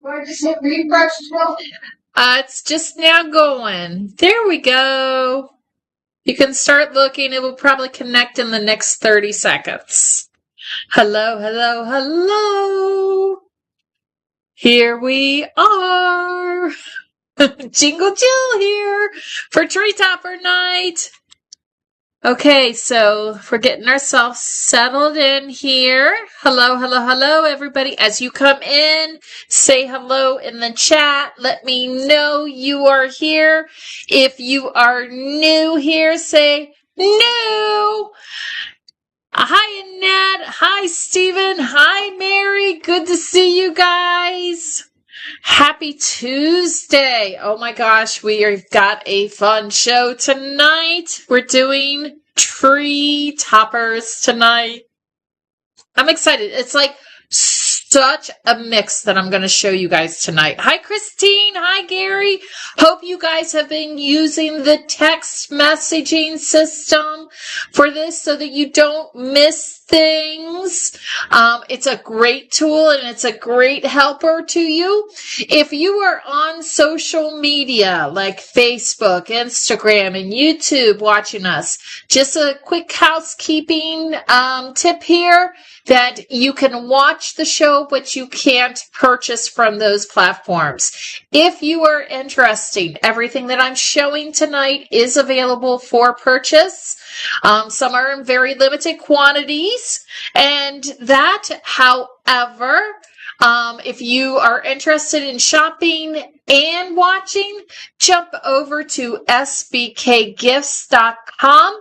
Or just hit refresh. It's just now going. There we go. You can start looking. It will probably connect in the next 30 seconds. Hello, hello, hello. Here we are. Jingle Jill here for Tree Topper Night. Okay, so we're getting ourselves settled in here. Hello, hello, hello, everybody. As you come in, say hello in the chat. Let me know you are here. If you are new here, say new. Hi, Annette. Hi, Stephen. Hi, Mary. Good to see you guys. Happy Tuesday. Oh my gosh, we've got a fun show tonight. We're doing tree toppers tonight. I'm excited. It's like such a mix that I'm going to show you guys tonight. Hi, Christine. Hi, Gary. Hope you guys have been using the text messaging system for this so that you don't miss things. It's a great tool and it's a great helper to you. If you are on social media like Facebook, Instagram, and YouTube watching us, just a quick housekeeping tip here that you can watch the show, but you can't purchase from those platforms. If you are interested, everything that I'm showing tonight is available for purchase. Some are in very limited quantities, and that, however, if you are interested in shopping and watching, jump over to sbkgifts.com.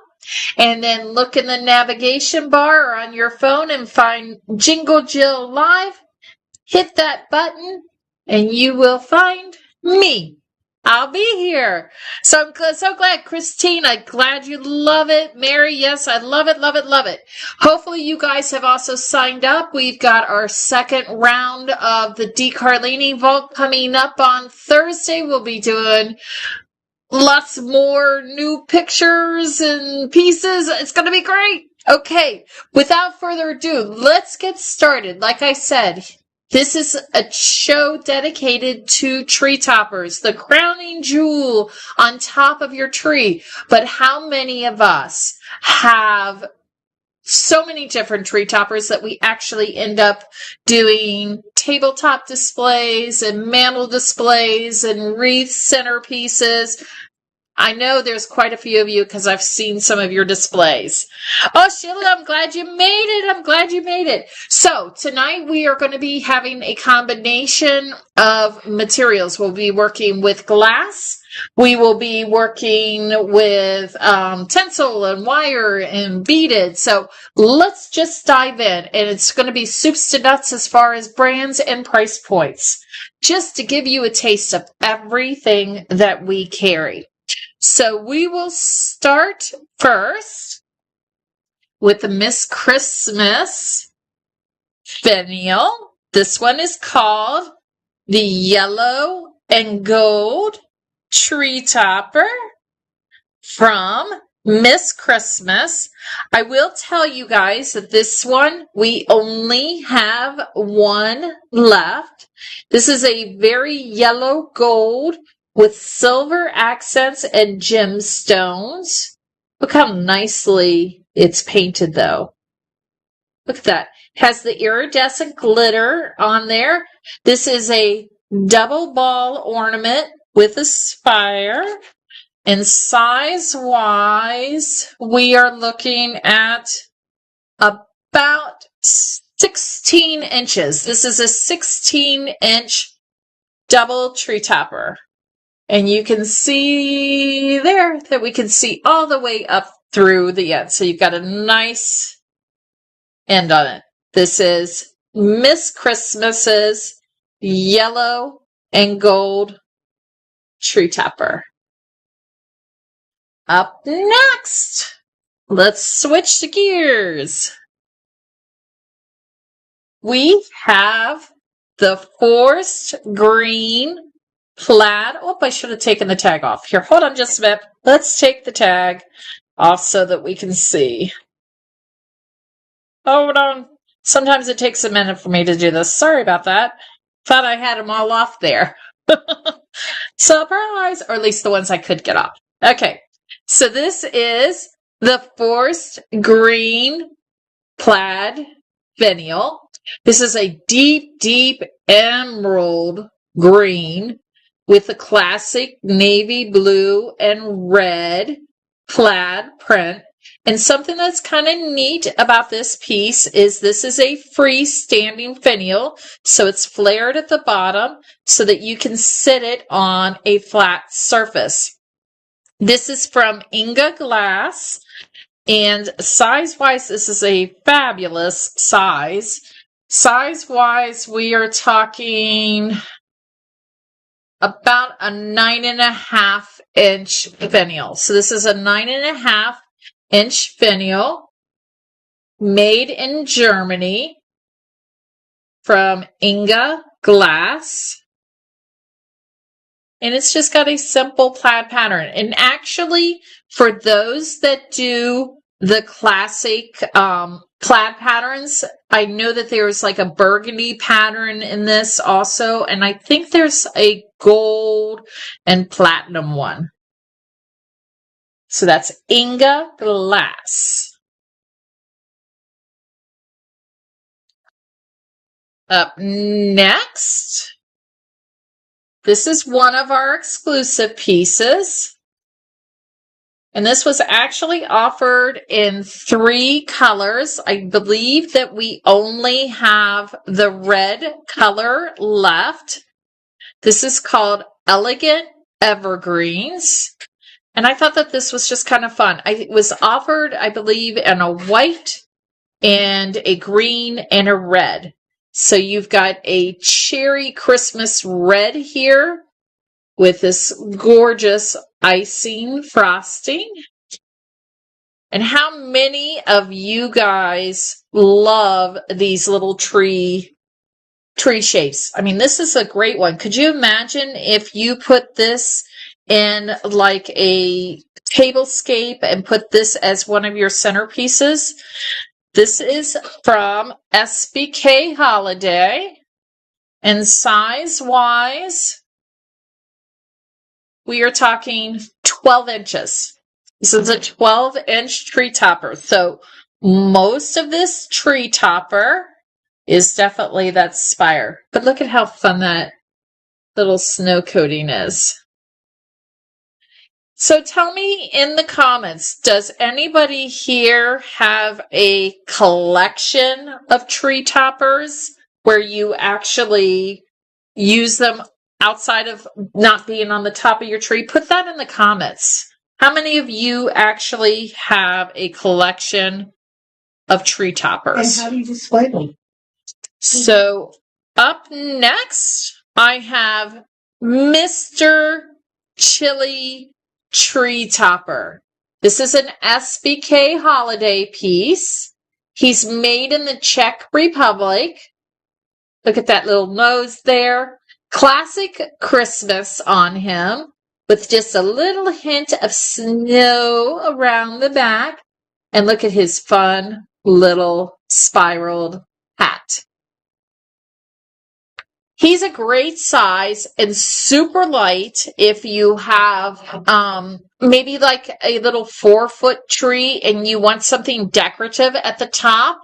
And then look in the navigation bar or on your phone and find Jingle Jill Live. Hit that button and you will find me. I'll be here. So I'm so glad. Christine, I'm glad you love it. Mary, yes, I love it, love it, love it. Hopefully you guys have also signed up. We've got our second round of the DeCarlini Vault coming up on Thursday. We'll be doing lots more new pictures and pieces. It's going to be great. Okay, without further ado, let's get started. Like I said, this is a show dedicated to tree toppers, the crowning jewel on top of your tree. But how many of us have so many different tree toppers that we actually end up doing tabletop displays and mantle displays and wreath centerpieces? I know there's quite a few of you because I've seen some of your displays. Oh, Sheila, I'm glad you made it. I'm glad you made it. So tonight we are going to be having a combination of materials. We'll be working with glass. We will be working with tinsel and wire and beaded. So let's just dive in. And it's going to be soups to nuts as far as brands and price points, just to give you a taste of everything that we carry. So we will start first with the Miss Christmas finial. This one is called the Yellow and Gold Tree Topper from Miss Christmas. I will tell you guys that this one, we only have one left. This is a very yellow gold with silver accents and gemstones. Look how nicely it's painted, though. Look at that. It has the iridescent glitter on there. This is a double ball ornament with a spire. And size-wise, we are looking at about 16 inches. This is a 16-inch double tree topper. And you can see there that we can see all the way up through the end. So you've got a nice end on it. This is Miss Christmas's yellow and gold tree topper. Up next, let's switch the gears. We have the forest green plaid. Oh, I should have taken the tag off. Here, hold on just a minute. Let's take the tag off so that we can see. Hold on. Sometimes it takes a minute for me to do this. Sorry about that. Thought I had them all off there. Surprise! Or at least the ones I could get off. Okay, so this is the forest green plaid finial. This is a deep, deep emerald green with a classic navy blue and red plaid print. And something that's kind of neat about this piece is this is a freestanding finial, so it's flared at the bottom so that you can sit it on a flat surface. This is from Inga Glass, and size-wise, this is a fabulous size. Size-wise, we are talking about a 9.5 inch finial. So this is a 9.5 inch finial made in Germany from Inga Glass. And it's just got a simple plaid pattern. And actually, for those that do the classic plaid patterns, I know that there's like a burgundy pattern in this also. And I think there's a gold and platinum one. So that's Inga Glass. Up next, this is one of our exclusive pieces. And this was actually offered in 3 colors. I believe that we only have the red color left. This is called Elegant Evergreens. And I thought that this was just kind of fun. It was offered, I believe, in a white and a green and a red. So you've got a cherry Christmas red here with this gorgeous icing frosting. And how many of you guys love these little tree shapes? I mean, this is a great one. Could you imagine if you put this in like a tablescape and put this as one of your centerpieces? This is from SBK Holiday, and size-wise, we are talking 12 inches. This is a 12-inch tree topper. So most of this tree topper is definitely that spire. But look at how fun that little snow coating is. So tell me in the comments, does anybody here have a collection of tree toppers where you actually use them outside of not being on the top of your tree? Put that in the comments. How many of you actually have a collection of tree toppers? And how do you display them? So up next, I have Mr. Chili Tree Topper. This is an SBK holiday piece. He's made in the Czech Republic. Look at that little nose there. Classic Christmas on him with just a little hint of snow around the back. And look at his fun little spiraled hat. He's a great size and super light if you have maybe like a little 4-foot tree and you want something decorative at the top.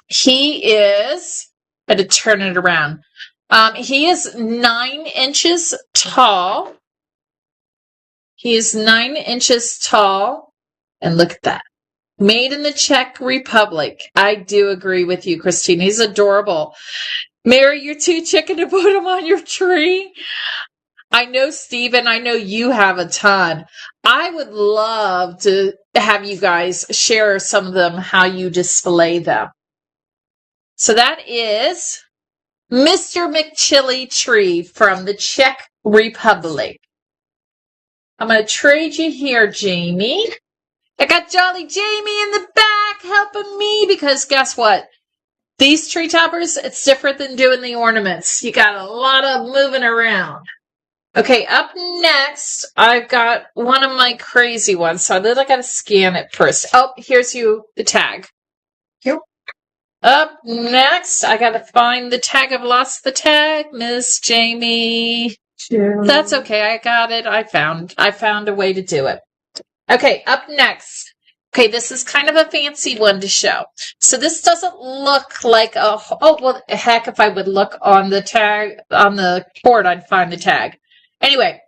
He is, I had to turn it around. He is 9 inches tall. He is 9 inches tall. And look at that. Made in the Czech Republic. I do agree with you, Christine. He's adorable. Mary, you're too chicken to put him on your tree. I know, Stephen, I know you have a ton. I would love to have you guys share some of them, how you display them. So that is Mr. McChilly Tree from the Czech Republic. I'm going to trade you here, Jamie. I got Jolly Jamie in the back helping me because guess what? These tree toppers, it's different than doing the ornaments. You got a lot of moving around. Okay, up next, I've got one of my crazy ones. So I got to scan it first. Oh, here's the tag. Yep. Up next, I gotta find the tag. I've lost the tag, Miss Jamie. Sure. That's okay. I got it. I found a way to do it. Okay, up next. Okay, this is kind of a fancy one to show. So this doesn't look like a, oh, well, heck, if I would look on the tag, on the board, I'd find the tag. Anyway,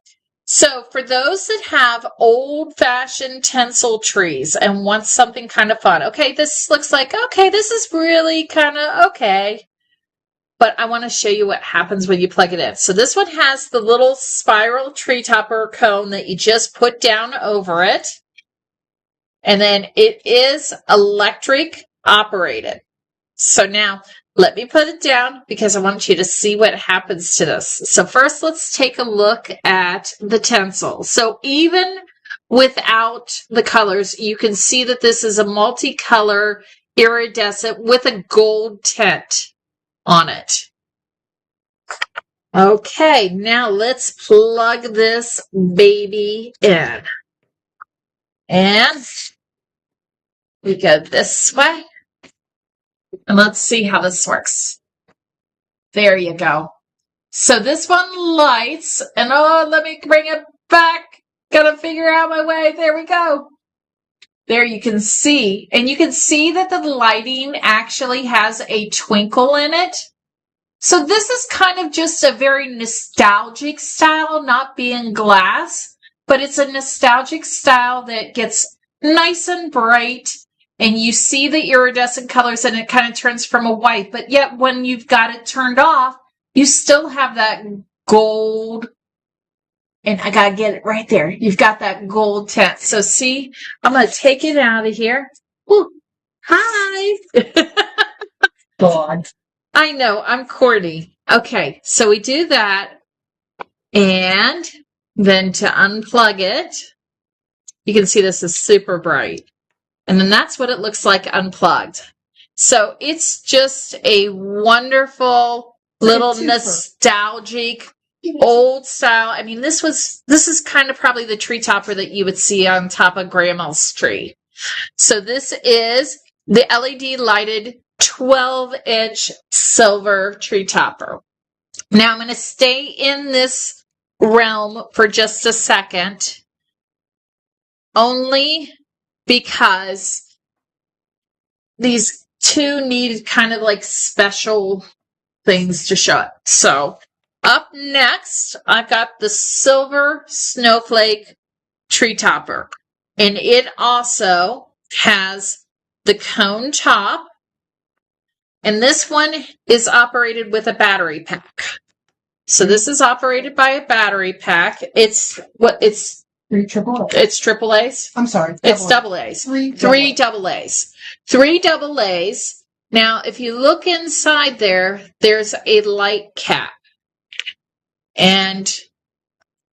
so for those that have old-fashioned tinsel trees and want something kind of fun, okay, this looks like, okay, this is really kind of okay. But I want to show you what happens when you plug it in. So this one has the little spiral tree topper cone that you just put down over it. And then it is electric operated. So now let me put it down because I want you to see what happens to this. So first let's take a look at the tinsel. So even without the colors, you can see that this is a multicolor iridescent with a gold tint on it. Okay, now let's plug this baby in. And we go this way. And let's see how this works. There you go. So this one lights, and oh, let me bring it back. Gotta figure out my way. There we go. There you can see, and you can see that the lighting actually has a twinkle in it. So this is kind of just a very nostalgic style, not being glass, but it's a nostalgic style that gets nice and bright, and you see the iridescent colors and it kind of turns from a white, but yet when you've got it turned off, you still have that gold. And I gotta get it right there. You've got that gold tint. So see, I'm gonna take it out of here. Ooh, hi. God. I know, I'm corny. Okay, so we do that. And then to unplug it, you can see this is super bright. And then that's what it looks like unplugged. So it's just a wonderful little nostalgic old style. I mean, this is kind of probably the tree topper that you would see on top of grandma's tree. So this is the LED lighted 12-inch silver tree topper. Now I'm going to stay in this realm for just a second, only because these two need kind of like special things to show it. So up next, I've got the silver snowflake tree topper, and it also has the cone top, and this one is operated with a battery pack. So this is operated by a battery pack. It's triple A's. It's triple A's. I'm sorry. It's double A's. Three double A's. Three double A's. Now, if you look inside there, there's a light cap. And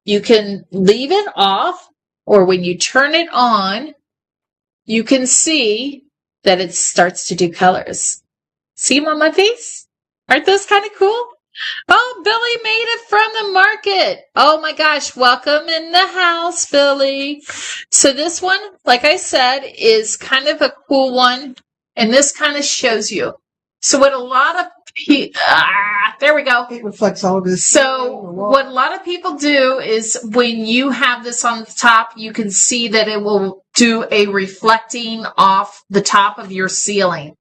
you can leave it off, or when you turn it on, you can see that it starts to do colors. See them on my face? Aren't those kind of cool? Oh, Billy made it from the market. Oh my gosh, welcome in the house, Billy. So this one, like I said, is kind of a cool one. And this kind of shows you. So what a lot of people, there we go. It reflects all of this. So what a lot of people do is when you have this on the top, you can see that it will do a reflecting off the top of your ceiling.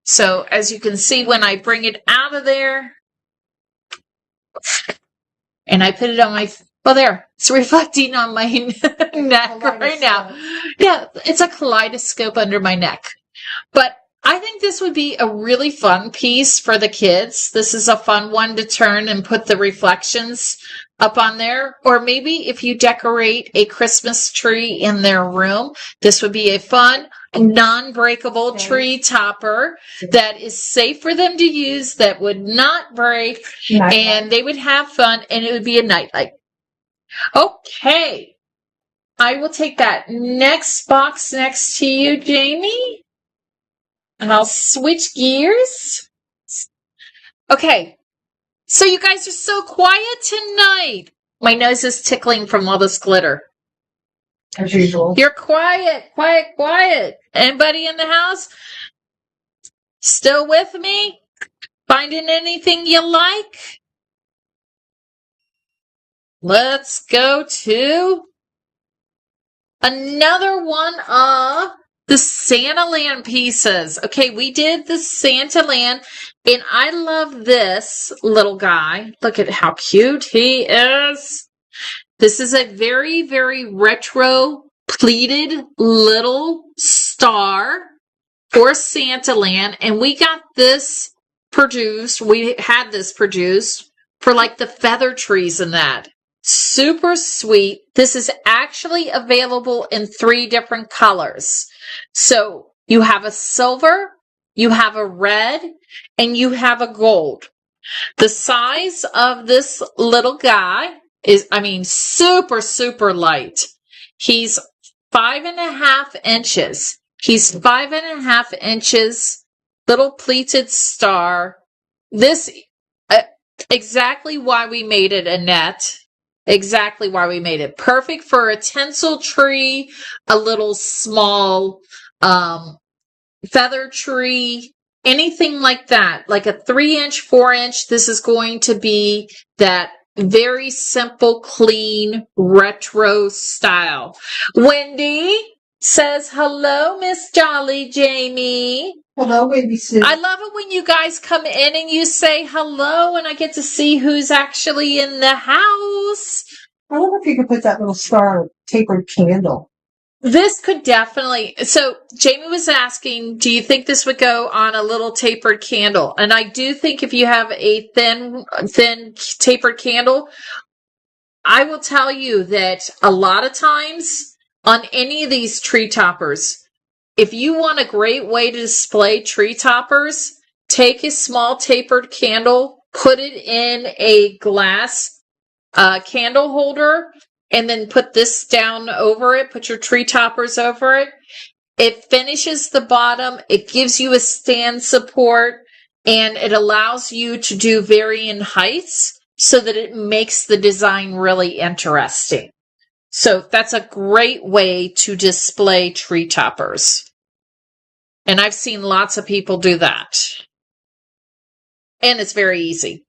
So as you can see, when I bring it out of there, and I put it on my, well, there, it's reflecting on my neck right now. Yeah, it's a kaleidoscope under my neck. But I think this would be a really fun piece for the kids. This is a fun one to turn and put the reflections up on there. Or maybe if you decorate a Christmas tree in their room, this would be a fun, non-breakable tree topper that is safe for them to use, that would not break, and they would have fun, and it would be a nightlight. Okay. I will take that next box next to you, Jamie. And I'll switch gears. Okay. So you guys are so quiet tonight. My nose is tickling from all this glitter. As usual. You're quiet, quiet, quiet. Anybody in the house? Still with me? Finding anything you like? Let's go to another one of the Santaland pieces. Okay, we did the Santaland, and I love this little guy. Look at how cute he is. This is a very, very retro pleated little star for Santaland, and we got this produced. We had this produced for like the feather trees and that. Super sweet. This is actually available in 3 different colors. So you have a silver, you have a red, and you have a gold. The size of this little guy is, super, super light. He's 5.5 inches. He's 5.5 inches, little pleated star. This, exactly why we made it, Annette. Exactly why we made it. Perfect for a tinsel tree, a little small feather tree, anything like that. Like a 3-inch, 4-inch. This is going to be that very simple, clean, retro style. Wendy says, hello, Miss Jolly Jamie. Hello, baby Sue. I love it when you guys come in and you say hello and I get to see who's actually in the house. I wonder if you could put that little star tapered candle. This could definitely. So Jamie was asking, do you think this would go on a little tapered candle? And I do think if you have a thin tapered candle, I will tell you that a lot of times on any of these tree toppers, if you want a great way to display tree toppers, take a small tapered candle, put it in a glass candle holder, and then put this down over it, put your tree toppers over it. It finishes the bottom, it gives you a stand support, and it allows you to do varying heights so that it makes the design really interesting. So that's a great way to display tree toppers. And I've seen lots of people do that. And it's very easy.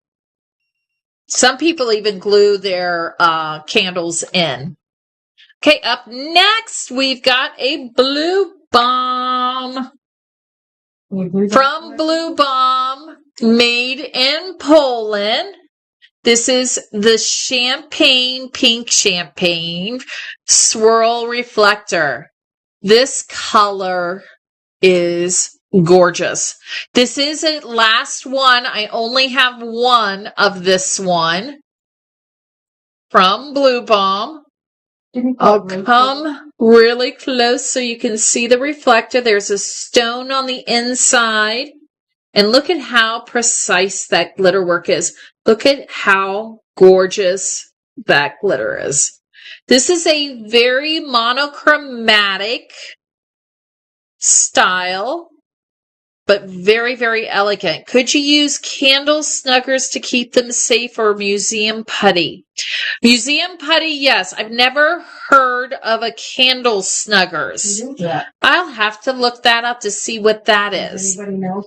Some people even glue their candles in. Okay, up next, we've got a Blue Bomb. From Blue Bomb, made in Poland. This is the pink champagne swirl reflector. This color is gorgeous. This is a last one. I only have one of this one from Blue Bomb. I'll come really close so you can see the reflector. There's a stone on the inside. And look at how precise that glitter work is. Look at how gorgeous that glitter is. This is a very monochromatic style, but very, very elegant. Could you use candle snuggers to keep them safe, or museum putty? Museum putty, yes. I've never heard of a candle snuggers. I'll have to look that up to see what that is. Anybody know?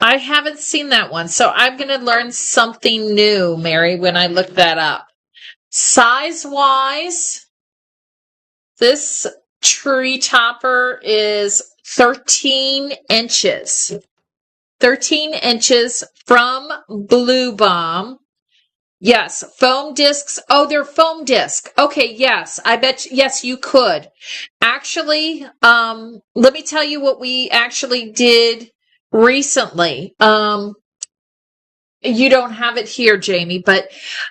I haven't seen that one, so I'm going to learn something new, Mary, when I look that up. Size-wise, this tree topper is 13 inches. 13 inches from Blue Bomb. Yes, foam discs. Oh, they're foam disc. Okay, yes. I bet, yes, you could. Actually, let me tell you what we actually did recently. You don't have it here, Jamie, but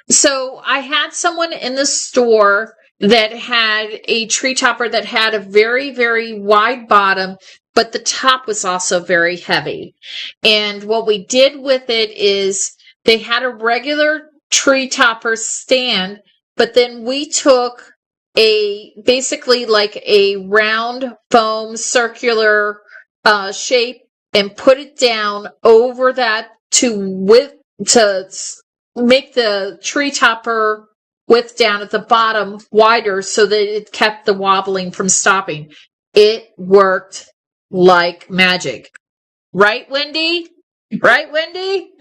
so I had someone in the store that had a tree topper that had a very, very wide bottom, but the top was also very heavy. And what we did with it is they had a regular tree topper stand, but then we took basically like a round foam circular shape and put it down over that to make the tree topper width down at the bottom wider so that it kept the wobbling from stopping. It worked like magic. Right, Wendy? Right, Wendy?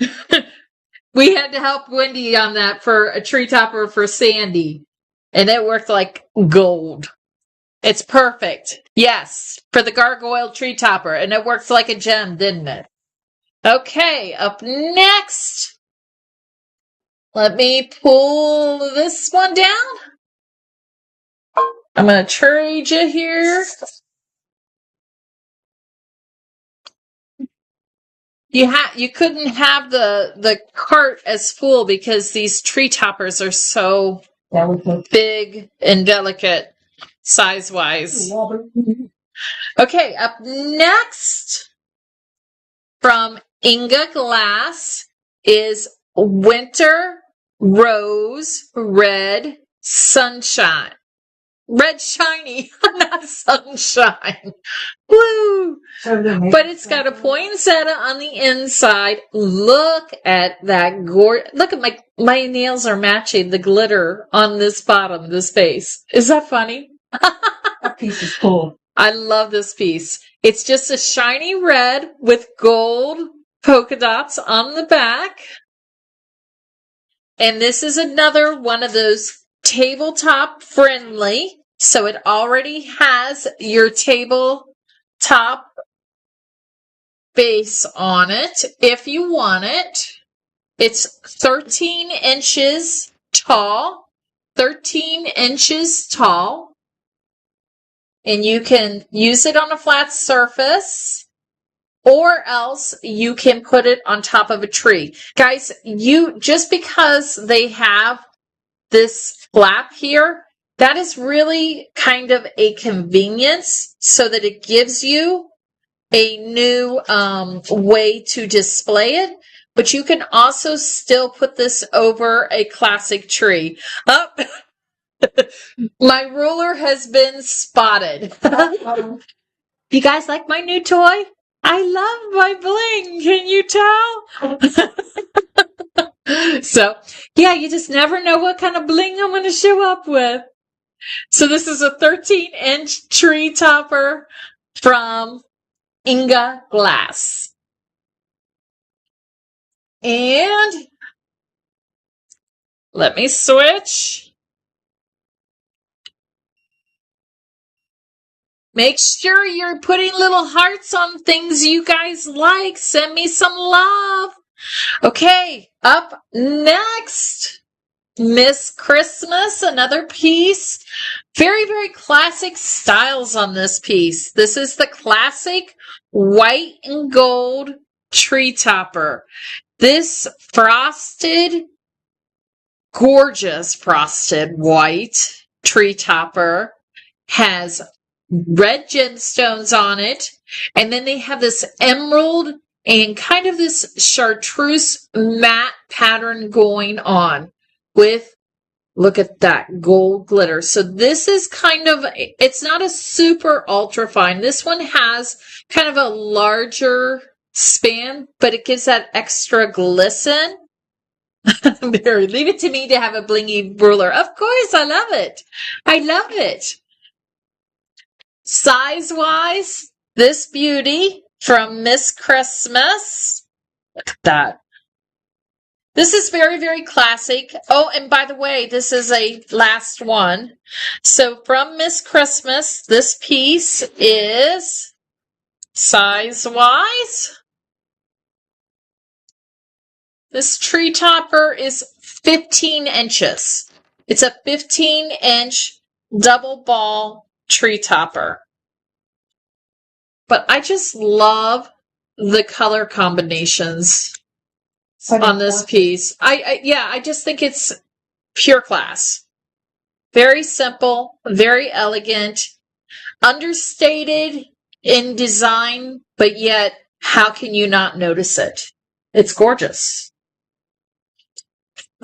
We had to help Wendy on that for a tree topper for Sandy. And it worked like gold. It's perfect. Yes, for the gargoyle tree topper. And it worked like a gem, didn't it? Okay, up next. Let me pull this one down. I'm going to trade you here. You couldn't have the cart as full because these tree toppers are so big and delicate size wise. Okay, up next from Inga Glass is Winter Rose Red Sunshine. Red shiny, not sunshine. Woo! But it's got a poinsettia on the inside. Look at that look at my nails are matching the glitter on this bottom, this base. Is that funny? That piece is cool. I love this piece. It's just a shiny red with gold polka dots on the back. And this is another one of those tabletop friendly. So it already has your tabletop base on it if you want it. It's 13 inches tall. 13 inches tall. And you can use it on a flat surface. Or else you can put it on top of a tree. Guys, just because they have this flap here, that is really kind of a convenience so that it gives you a new way to display it. But you can also still put this over a classic tree. Oh, my ruler has been spotted. You guys like my new toy? I love my bling. Can you tell? So, yeah, you just never know what kind of bling I'm going to show up with. So this is a 13-inch tree topper from Inga Glass. And let me switch. Make sure you're putting little hearts on things you guys like. Send me some love. Okay, up next, Miss Christmas, another piece. Very, very classic styles on this piece. This is the classic white and gold tree topper. This frosted, gorgeous frosted white tree topper has red gemstones on it. And then they have this emerald and kind of this chartreuse matte pattern going on with, look at that gold glitter. So this is kind of, it's not a super ultra fine. This one has kind of a larger span, but it gives that extra glisten. Barry, leave it to me to have a blingy ruler. Of course, I love it. I love it. Size-wise, this beauty from Miss Christmas. Look at that. This is very, very classic. Oh, and by the way, this is a last one. So from Miss Christmas, this piece is size-wise. This tree topper is 15 inches. It's a 15-inch double ball tree topper. But I just love the color combinations on this piece. I just think it's pure class. Very simple, very elegant, understated in design, but yet how can you not notice it? It's gorgeous.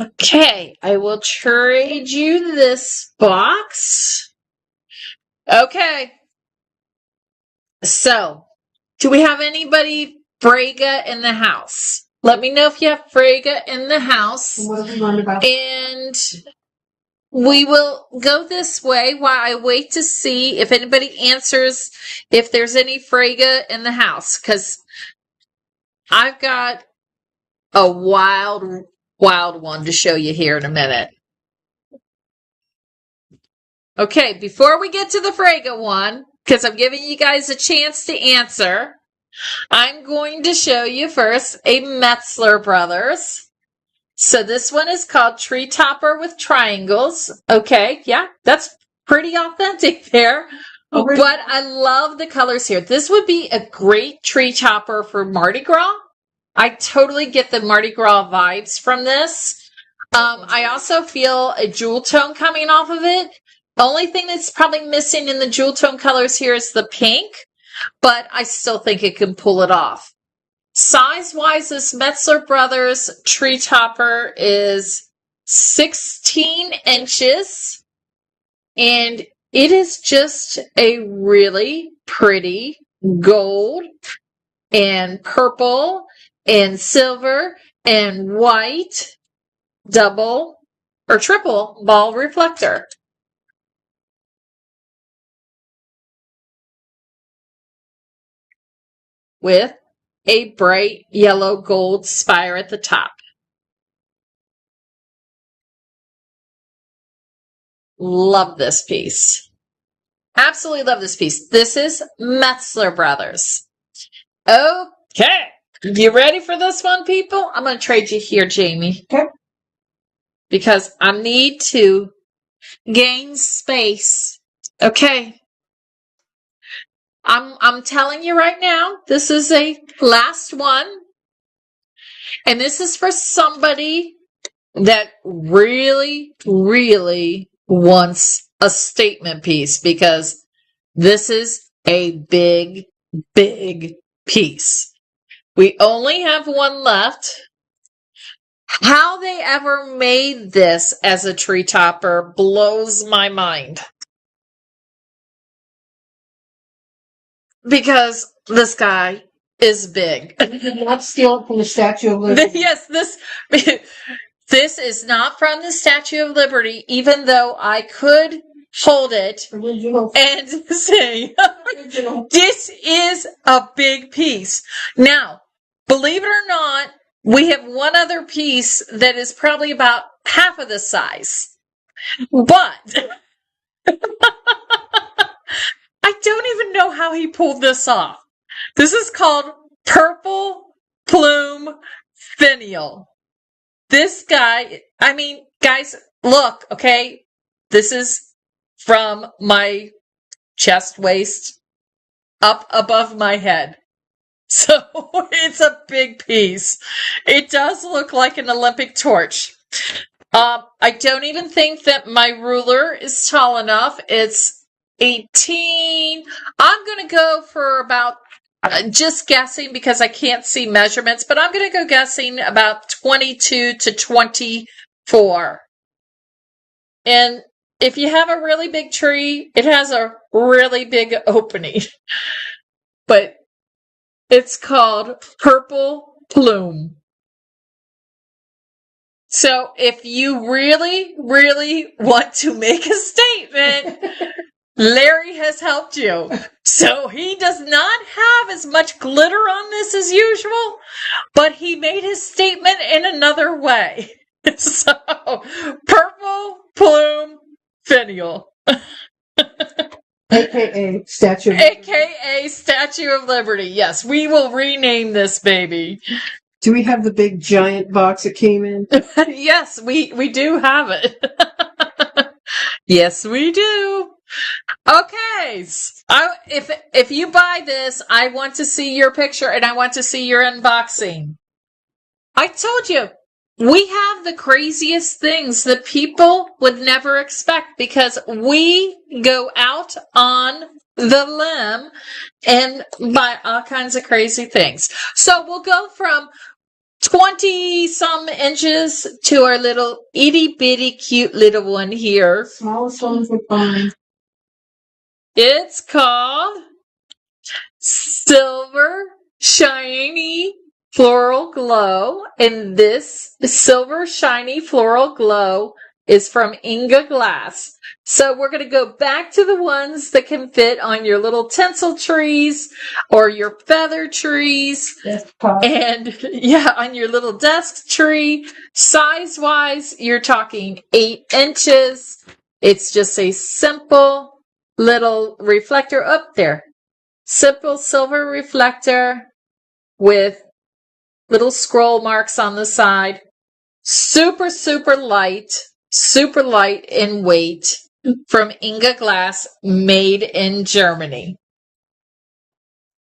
Okay, I will trade you this box. Okay. So, do we have anybody Frega in the house? Let me know if you have Frega in the house. What have we learned about? And we will go this way while I wait to see if anybody answers if there's any Frega in the house. Because I've got a wild one to show you here in a minute. Okay, before we get to the Frege one, because I'm giving you guys a chance to answer, I'm going to show you first a Metzler Brothers. So this one is called Tree Topper with Triangles. Okay, yeah, that's pretty authentic there. But I love the colors here. This would be a great tree topper for Mardi Gras. I totally get the Mardi Gras vibes from this. I also feel a jewel tone coming off of it. The only thing that's probably missing in the jewel tone colors here is the pink, but I still think it can pull it off. Size-wise, this Metzler Brothers tree topper is 16 inches, and it is just a really pretty gold and purple and silver and white double or triple ball reflector. With a bright yellow gold spire at the top. Love this piece. Absolutely love this piece. This is Metzler Brothers. Okay. You ready for this one, people? I'm going to trade you here, Jamie. Okay. Because I need to gain space. Okay. I'm telling you right now, this is a last one. And this is for somebody that really, really wants a statement piece, because this is a big, big piece. We only have one left. How they ever made this as a tree topper blows my mind. Because this guy is big. You did not steal it from the Statue of Liberty. Yes, this is not from the Statue of Liberty, even though I could hold it Original. and say, Original. this is a big piece. Now, believe it or not, we have one other piece that is probably about half of the size. But I don't even know how he pulled this off. This is called Purple Plume Finial. This guy, I mean, guys, look, okay? This is from my chest waist up above my head. So it's a big piece. It does look like an Olympic torch. I don't even think that my ruler is tall enough. It's 18. I'm going to go for about, just guessing because I can't see measurements, but I'm going to go guessing about 22 to 24. And if you have a really big tree, it has a really big opening. But it's called Purple Plume. So if you really, really want to make a statement, Larry has helped you. So he does not have as much glitter on this as usual, but he made his statement in another way. So, Purple Plume Finial. AKA Statue of Liberty. AKA Statue of Liberty. Yes, we will rename this baby. Do we have the big giant box it came in? Yes, we do have it. Yes, we do. Okay. If you buy this, I want to see your picture and I want to see your unboxing. I told you, we have the craziest things that people would never expect because we go out on the limb and buy all kinds of crazy things. So we'll go from 20 some inches to our little itty bitty cute little one here. Smallest ones we find. It's called Silver Shiny Floral Glow, and this Silver Shiny Floral Glow is from Inga Glass. So we're going to go back to the ones that can fit on your little tinsel trees or your feather trees. And yeah, on your little desk tree. Size-wise, you're talking 8 inches. It's just a simple little reflector up there. Simple silver reflector with little scroll marks on the side. Super, super light in weight from Inga Glass, made in Germany.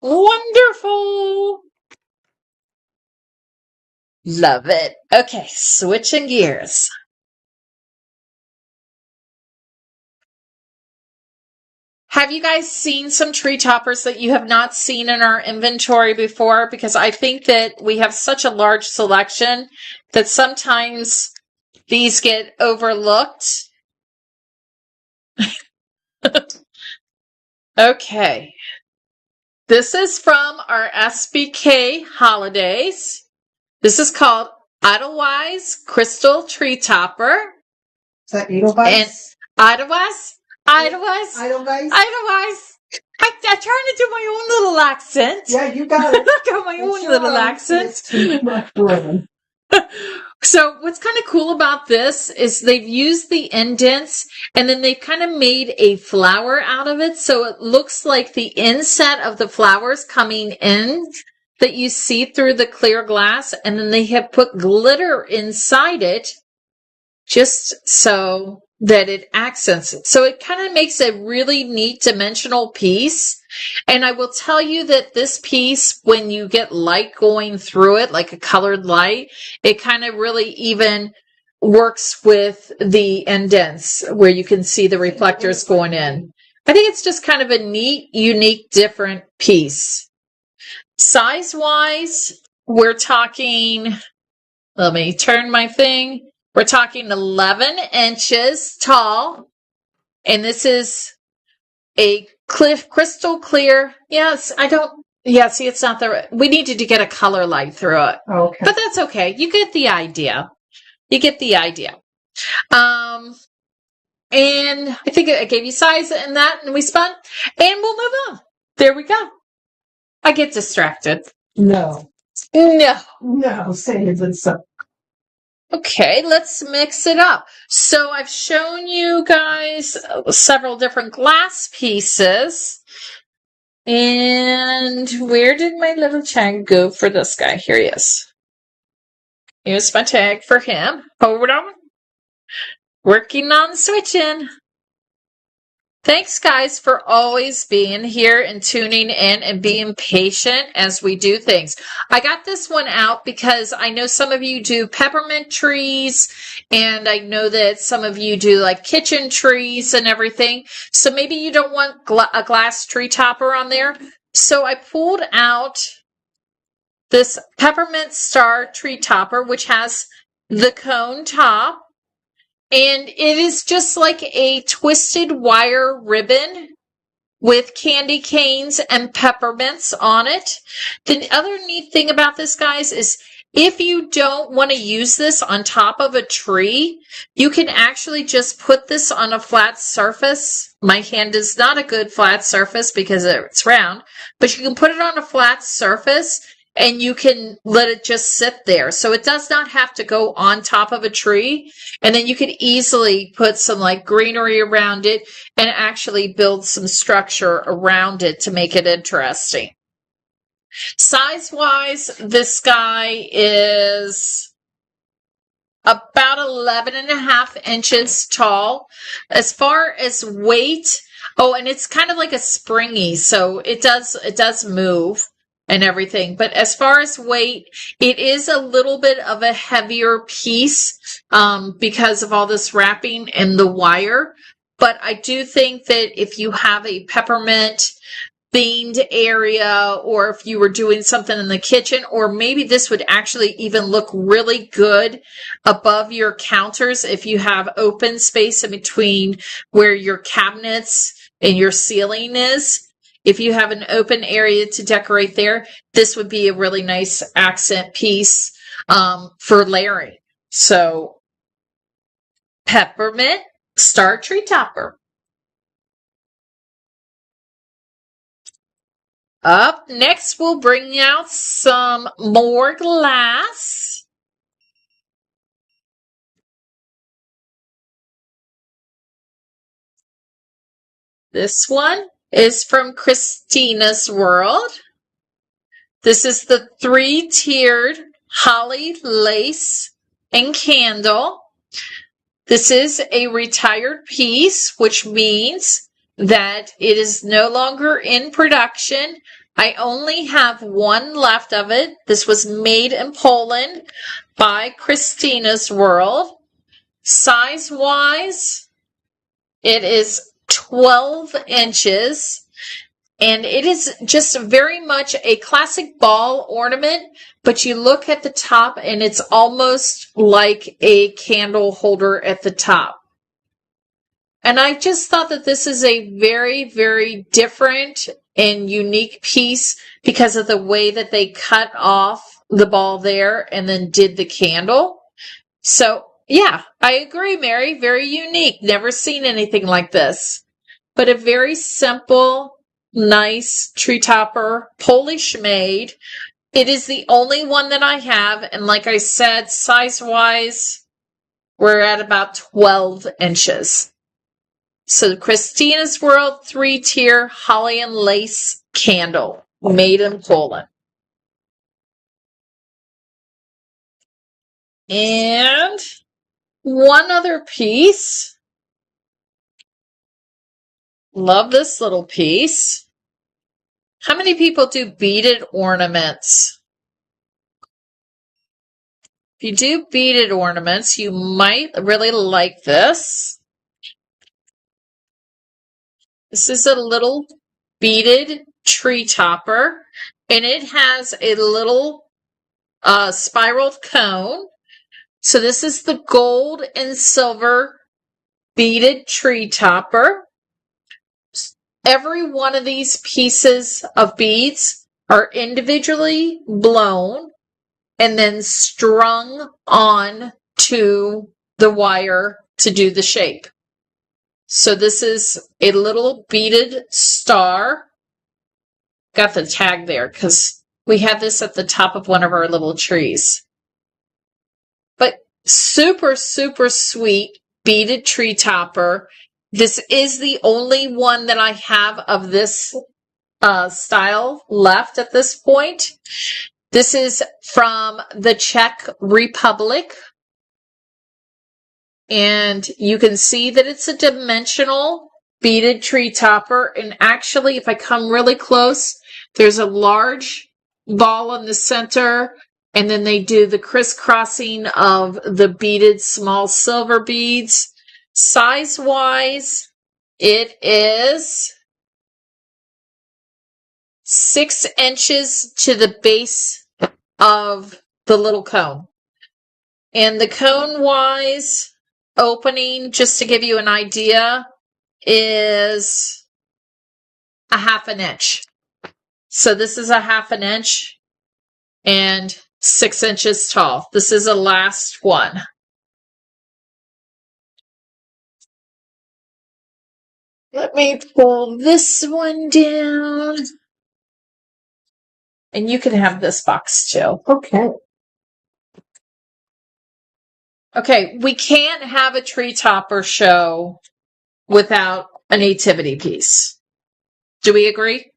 Wonderful. Love it. Okay, switching gears. Have you guys seen some tree toppers that you have not seen in our inventory before? Because I think that we have such a large selection that sometimes these get overlooked. Okay. This is from our SBK holidays. This is called Edelweiss Crystal Tree Topper. Is that Edelweiss? And Edelweiss? Edelweiss? Edelweiss? Edelweiss. I'm trying to do my own little accent. Yeah, you got it. I got my own little accent. So what's kind of cool about this is they've used the indents and then they've kind of made a flower out of it. So it looks like the inset of the flowers coming in that you see through the clear glass. And then they have put glitter inside it just so that it accents it. So it kind of makes a really neat dimensional piece. And I will tell you that this piece, when you get light going through it, like a colored light, it kind of really even works with the indents where you can see the reflectors going in. I think it's just kind of a neat, unique, different piece. Size-wise, we're talking, let me turn my thing. We're talking 11 inches tall, and this is a crystal clear. Yes, see, it's not we needed to get a color light through it. Okay. But that's okay. You get the idea. And I think I gave you size in that, and we spun, and we'll move on. There we go. I get distracted. No, say it isn't so. Okay, let's mix it up. So I've shown you guys several different glass pieces. And where did my little tag go for this guy? Here he is. Here's my tag for him. Hold on. Working on switching. Thanks, guys, for always being here and tuning in and being patient as we do things. I got this one out because I know some of you do peppermint trees, and I know that some of you do like kitchen trees and everything. So maybe you don't want a glass tree topper on there. So I pulled out this peppermint star tree topper, which has the cone top. And it is just like a twisted wire ribbon with candy canes and peppermints on it. The other neat thing about this, guys, is if you don't want to use this on top of a tree, you can actually just put this on a flat surface. My hand is not a good flat surface because it's round, but you can put it on a flat surface and you can let it just sit there. So it does not have to go on top of a tree. And then you could easily put some like greenery around it and actually build some structure around it to make it interesting. Size-wise, this guy is about 11.5 inches tall. As far as weight, and it's kind of like a springy, so it does move and everything. But as far as weight, it is a little bit of a heavier piece because of all this wrapping and the wire. But I do think that if you have a peppermint themed area, or if you were doing something in the kitchen, or maybe this would actually even look really good above your counters if you have open space in between where your cabinets and your ceiling is. If you have an open area to decorate there, this would be a really nice accent piece for layering. So peppermint star tree topper. Up next, we'll bring out some more glass. This one is from Christina's World. This is the 3-tiered holly lace and candle. This is a retired piece, which means that it is no longer in production. I only have one left of it. This was made in Poland by Christina's World. Size-wise, it is 12 inches. And it is just very much a classic ball ornament, but you look at the top and it's almost like a candle holder at the top. And I just thought that this is a very, very different and unique piece because of the way that they cut off the ball there and then did the candle. So, yeah, I agree, Mary. Very unique. Never seen anything like this. But a very simple, nice tree topper, Polish made. It is the only one that I have. And like I said, size-wise, we're at about 12 inches. So Christina's World 3-tier holly and lace candle made in Poland. And one other piece. Love this little piece. How many people do beaded ornaments? If you do beaded ornaments, you might really like this. This is a little beaded tree topper, and it has a little spiraled cone. So this is the gold and silver beaded tree topper. Every one of these pieces of beads are individually blown and then strung on to the wire to do the shape. So this is a little beaded star. Got the tag there because we had this at the top of one of our little trees. But super, super sweet beaded tree topper. This is the only one that I have of this style left at this point. This is from the Czech Republic. And you can see that it's a dimensional beaded tree topper. And actually, if I come really close, there's a large ball in the center. And then they do the crisscrossing of the beaded small silver beads. Size-wise, it is 6 inches to the base of the little cone. And the cone-wise opening, just to give you an idea, is a 1/2 inch. So this is a 1/2 inch and 6 inches tall. This is the last one. Let me pull this one down. And you can have this box too. Okay. Okay, we can't have a tree topper show without a nativity piece. Do we agree?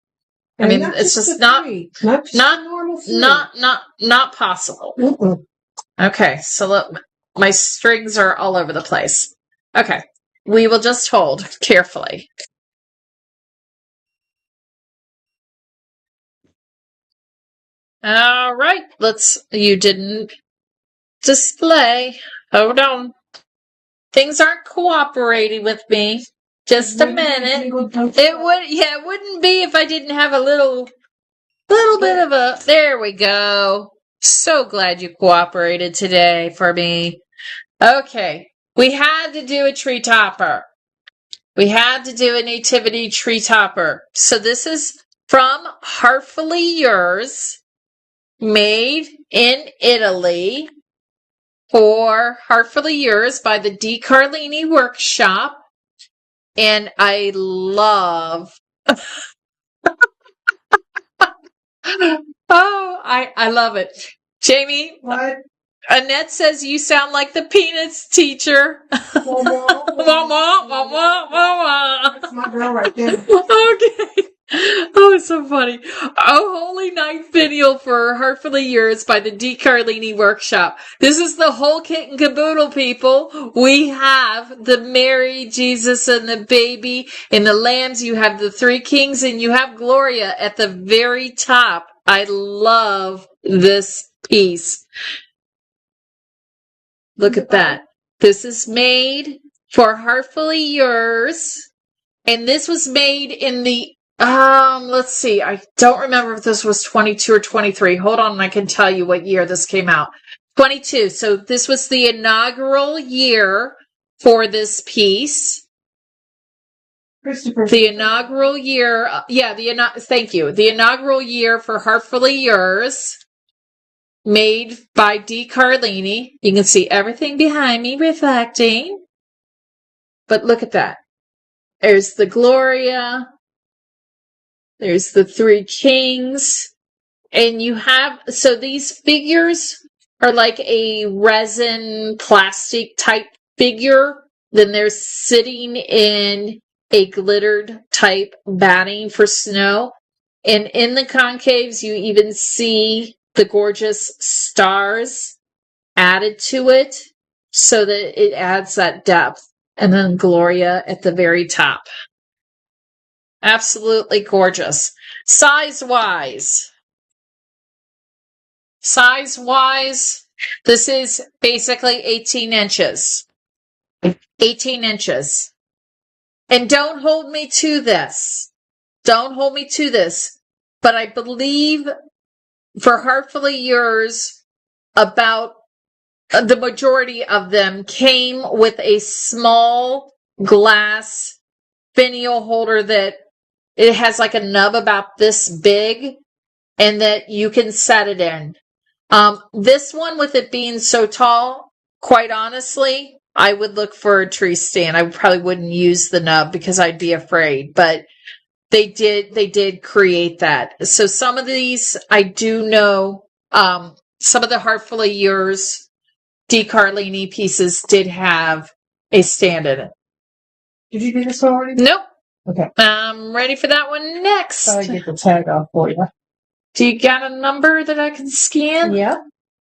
I mean, it's just not possible. Mm-mm. Okay, so look, my strings are all over the place. Okay, we will just hold carefully. All right, you didn't display. Hold on. Things aren't cooperating with me. Just a minute. It wouldn't be if I didn't have a little bit of a, there we go. So glad you cooperated today for me. Okay. We had to do a tree topper. We had to do a nativity tree topper. So this is from Heartfully Yours, made in Italy. for Heartfully Yours by the D. Carlini Workshop. And I love, I love it. Jamie, What? Annette says you sound like the Peanuts teacher. Wah, wah, Wah, wah, wah, wah, wah. That's my girl right there. Okay. Oh, it's so funny. Oh, Holy Night video for Heartfully Yours by the D. Carlini Workshop. This is the whole kit and caboodle, people. We have the Mary, Jesus, and the baby, and the lambs. You have the three kings, and you have Gloria at the very top. I love this piece. Look at that. This is made for Heartfully Yours. And this was made in the, let's see. I don't remember if this was 22 or 23. Hold on, and I can tell you what year this came out. 22. So this was the inaugural year for this piece. Christopher. The inaugural year, thank you. The inaugural year for Heartfully Yours, made by D. Carlini. You can see everything behind me reflecting. But look at that. There's the Gloria. There's the three kings. And you have, so these figures are like a resin plastic type figure. Then they're sitting in a glittered type batting for snow. And in the concaves, you even see the gorgeous stars added to it so that it adds that depth. And then Gloria at the very top. Absolutely gorgeous. Size-wise, this is basically 18 inches. 18 inches. And don't hold me to this. But I believe for Heartfully Yours, about the majority of them came with a small glass finial holder that it has like a nub about this big and that you can set it in. This one, with it being so tall, quite honestly, I would look for a tree stand. I probably wouldn't use the nub because I'd be afraid, but they did create that. So some of these I do know, some of the Heartfully Yours D. Carlini pieces did have a stand in it. Did you do this already? Nope. Okay. I'm ready for that one next. I'll get the tag off for you. Do you got a number that I can scan? Yeah.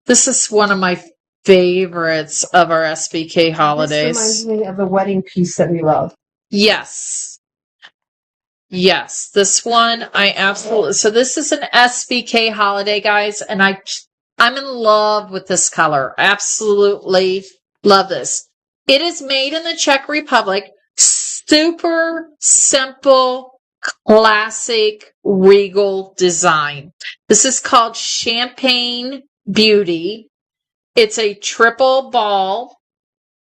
This is one of my favorites of our SBK holidays. This reminds me of the wedding piece that we love. Yes. This one I absolutely. So this is an SBK holiday, guys, and I'm in love with this color. Absolutely love this. It is made in the Czech Republic. Super simple, classic, regal design. This is called Champagne Beauty. It's a triple ball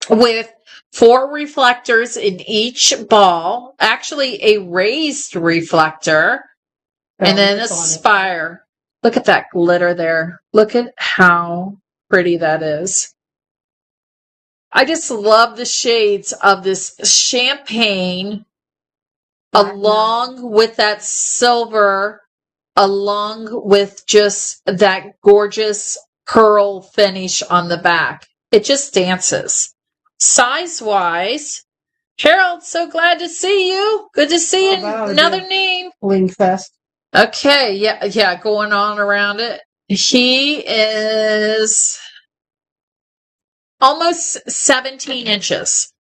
with 4 reflectors in each ball. Actually, a raised reflector. And then a spire. Look at that glitter there. Look at how pretty that is. I just love the shades of this champagne along with that silver, along with just that gorgeous pearl finish on the back. It just dances. Size-wise, Harold, so glad to see you. Good to see another name. Bling Fest. Okay, yeah, going on around it. He is almost 17 inches.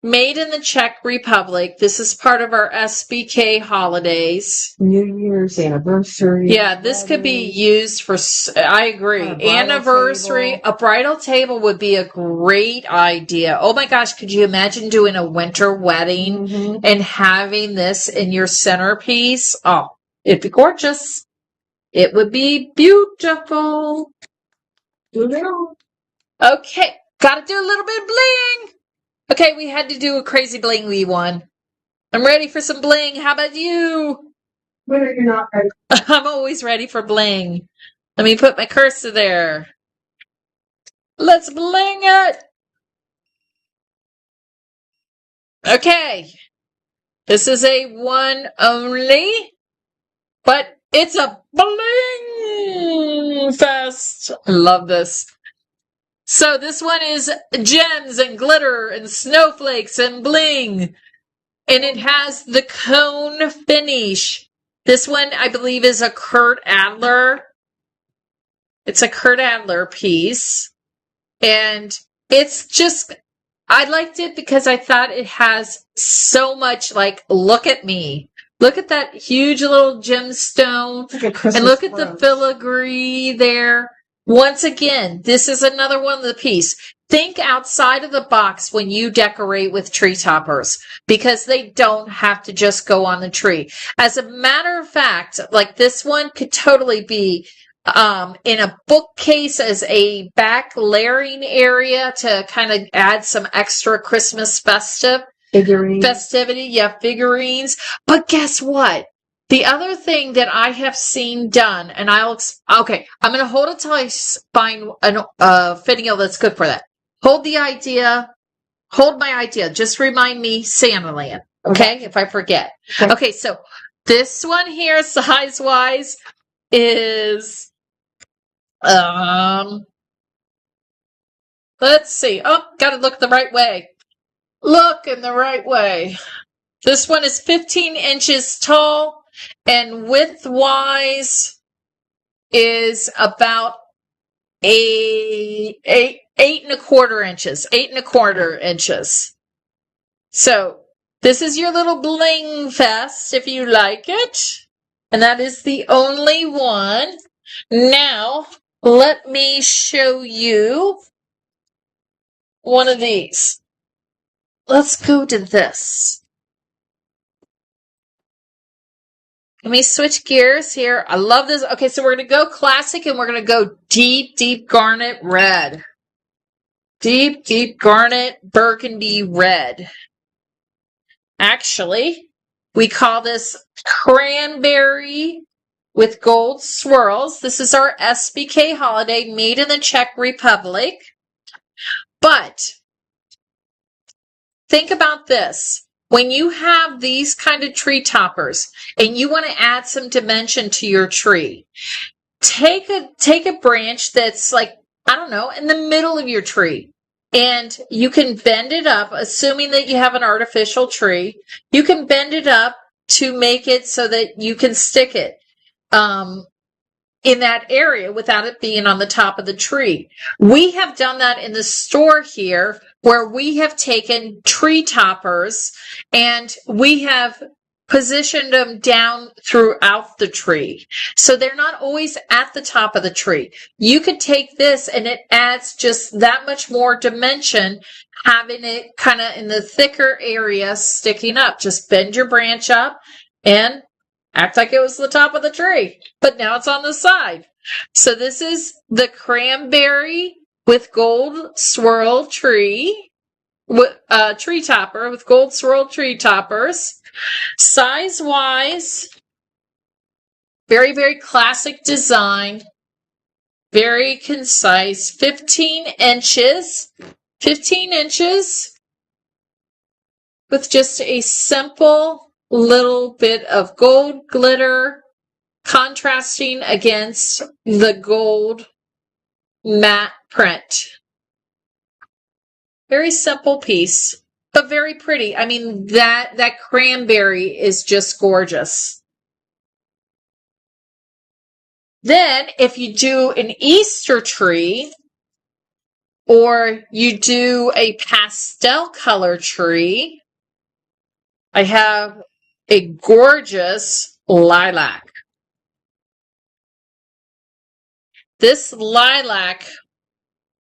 Made in the Czech Republic. This is part of our SBK holidays. New Year's anniversary. Yeah, this could be used for, I agree. Anniversary. A bridal table would be a great idea. Oh my gosh, could you imagine doing a winter wedding and having this in your centerpiece? Oh, it'd be gorgeous. It would be beautiful. Okay, gotta do a little bit of bling. Okay, we had to do a crazy blingy one. I'm ready for some bling. How about you? When are you not ready? I'm always ready for bling. Let me put my cursor there. Let's bling it. Okay. This is a one only, but it's a bling fest. I love this. So this one is gems and glitter and snowflakes and bling. And it has the cone finish. This one, I believe, is a Kurt Adler. It's a Kurt Adler piece. And it's just, I liked it because I thought it has so much, like, look at me. Look at that huge little gemstone. And look at the filigree there. Once again, this is another one of the piece. Think outside of the box when you decorate with tree toppers, because they don't have to just go on the tree. As a matter of fact, like this one could totally be in a bookcase as a back layering area to kind of add some extra Christmas festivity. Yeah, figurines. But guess what? The other thing that I have seen done, and I'm going to hold it till I find a finial that's good for that. Hold my idea. Just remind me Santaland, okay? If I forget. Okay, so this one here, size-wise, is, let's see. Oh, gotta look the right way. Look in the right way. This one is 15 inches tall. And width-wise is about 8.25 inches. 8.25 inches. So this is your little bling fest if you like it. And that is the only one. Now, let me show you one of these. Let's go to this. Let me switch gears here. I love this. Okay, so we're going to go classic and we're going to go deep, deep garnet red. Deep, deep garnet burgundy red. Actually, we call this cranberry with gold swirls. This is our SBK holiday made in the Czech Republic. But think about this. When you have these kind of tree toppers and you want to add some dimension to your tree, take a branch that's like, I don't know, in the middle of your tree. And you can bend it up, assuming that you have an artificial tree. You can bend it up to make it so that you can stick it in that area without it being on the top of the tree. We have done that in the store here, where we have taken tree toppers and we have positioned them down throughout the tree. So they're not always at the top of the tree. You could take this and it adds just that much more dimension, having it kind of in the thicker area sticking up. Just bend your branch up and act like it was the top of the tree, but now it's on the side. So this is the cranberry with gold swirl tree topper with gold swirl tree toppers. Size-wise, very, very classic design, very concise, 15 inches, with just a simple little bit of gold glitter contrasting against the gold matte print. Very simple piece, but very pretty. I mean, that cranberry is just gorgeous. Then, if you do an Easter tree, or you do a pastel color tree, I have a gorgeous lilac. This lilac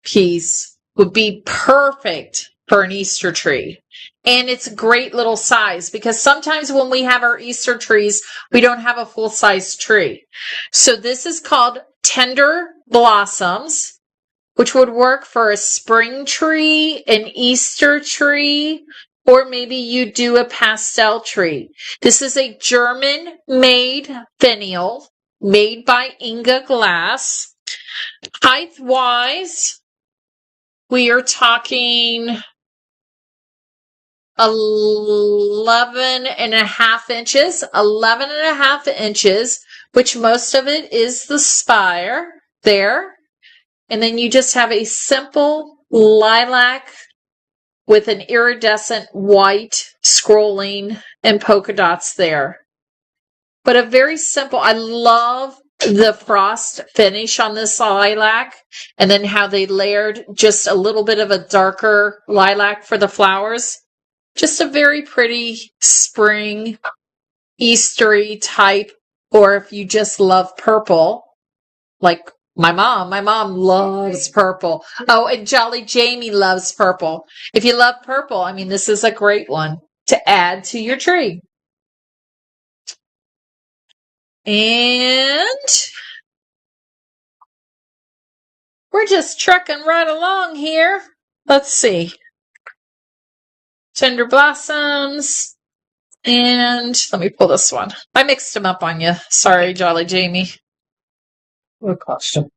piece would be perfect for an Easter tree. And it's a great little size, because sometimes when we have our Easter trees, we don't have a full-size tree. So this is called Tender Blossoms, which would work for a spring tree, an Easter tree, or maybe you do a pastel tree. This is a German-made finial. made by Inga Glass. Height-wise, we are talking 11.5 inches. 11.5 inches, which most of it is the spire there. And then you just have a simple lilac with an iridescent white scrolling and polka dots there. But a very simple, I love the frost finish on this lilac, and then how they layered just a little bit of a darker lilac for the flowers. Just a very pretty spring, Eastery type, or if you just love purple, like my mom loves purple. Oh, and Jolly Jamie loves purple. If you love purple, I mean, this is a great one to add to your tree. And we're just trucking right along here. Let's see. Tender blossoms. And let me pull this one. I mixed them up on you. Sorry, Jolly Jamie. What costume?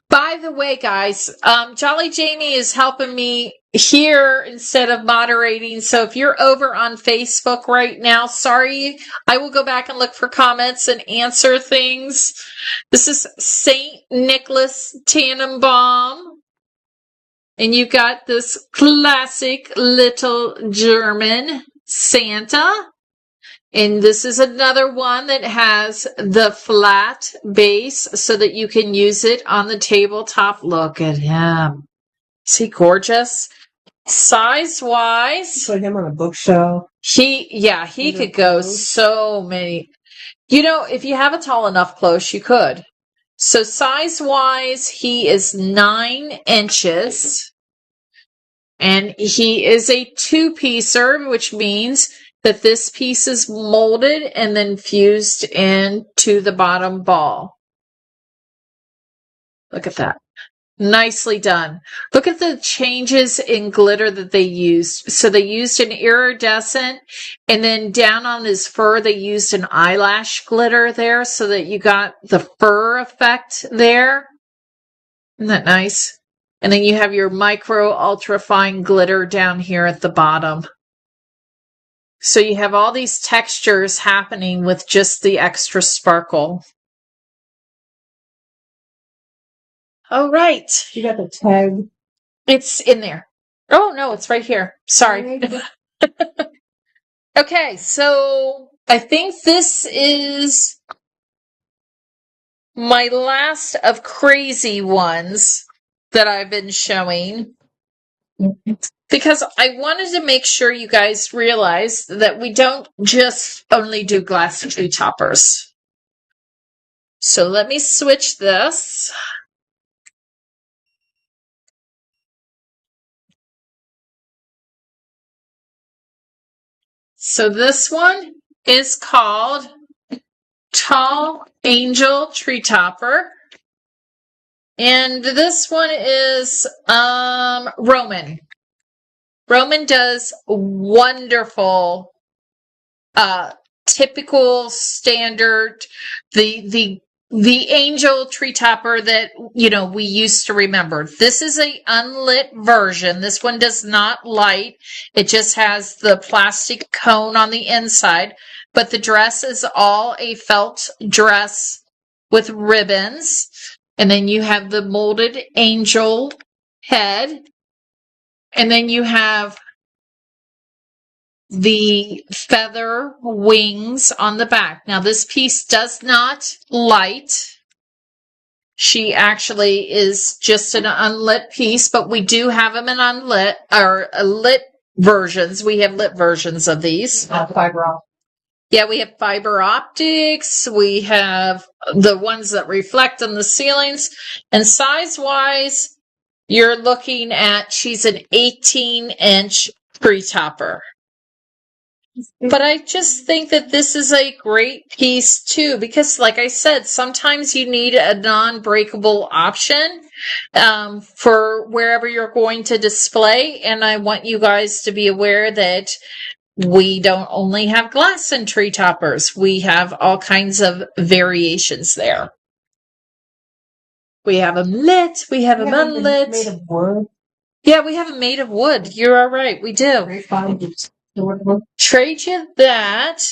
By the way, guys, Jolly Jamie is helping me here instead of moderating. So if you're over on Facebook right now, sorry, I will go back and look for comments and answer things. This is St. Nicholas Tannenbaum. And you got this classic little German Santa. And this is another one that has the flat base so that you can use it on the tabletop. Look at him. Is he gorgeous? Size-wise, Put him on a bookshelf. he could go so many. You know, if you have a tall enough close, you could. So size-wise, he is 9 inches. And he is a two-piecer, which means that this piece is molded and then fused into the bottom ball. Look at that. Nicely done. Look at the changes in glitter that they used. So they used an iridescent, and then down on his fur, they used an eyelash glitter there so that you got the fur effect there. Isn't that nice? And then you have your micro ultra fine glitter down here at the bottom. So you have all these textures happening with just the extra sparkle. All right. You got the tag. It's in there. Oh, no, it's right here. Sorry. Okay, so I think this is my last of crazy ones that I've been showing. Because I wanted to make sure you guys realize that we don't just only do glass tree toppers. So let me switch this. So this one is called Tall Angel Tree Topper. And this one is Roman. Roman does wonderful, typical, standard, the angel tree topper that, you know, we used to remember. This is a unlit version. This one does not light. It just has the plastic cone on the inside. But the dress is all a felt dress with ribbons. And then you have the molded angel head. And then you have the feather wings on the back. Now, this piece does not light. She actually is just an unlit piece, but we do have them in unlit or lit versions. We have lit versions of these. Fiber optic. Yeah, we have fiber optics. We have the ones that reflect on the ceilings. And size-wise, you're looking at, she's an 18-inch tree topper. But I just think that this is a great piece, too, because, like I said, sometimes you need a non-breakable option for wherever you're going to display. And I want you guys to be aware that we don't only have glass and tree toppers. We have all kinds of variations there. We have them lit. We have them unlit. Made of wood. Yeah, we have them made of wood. You're all right. We do. Trade you that.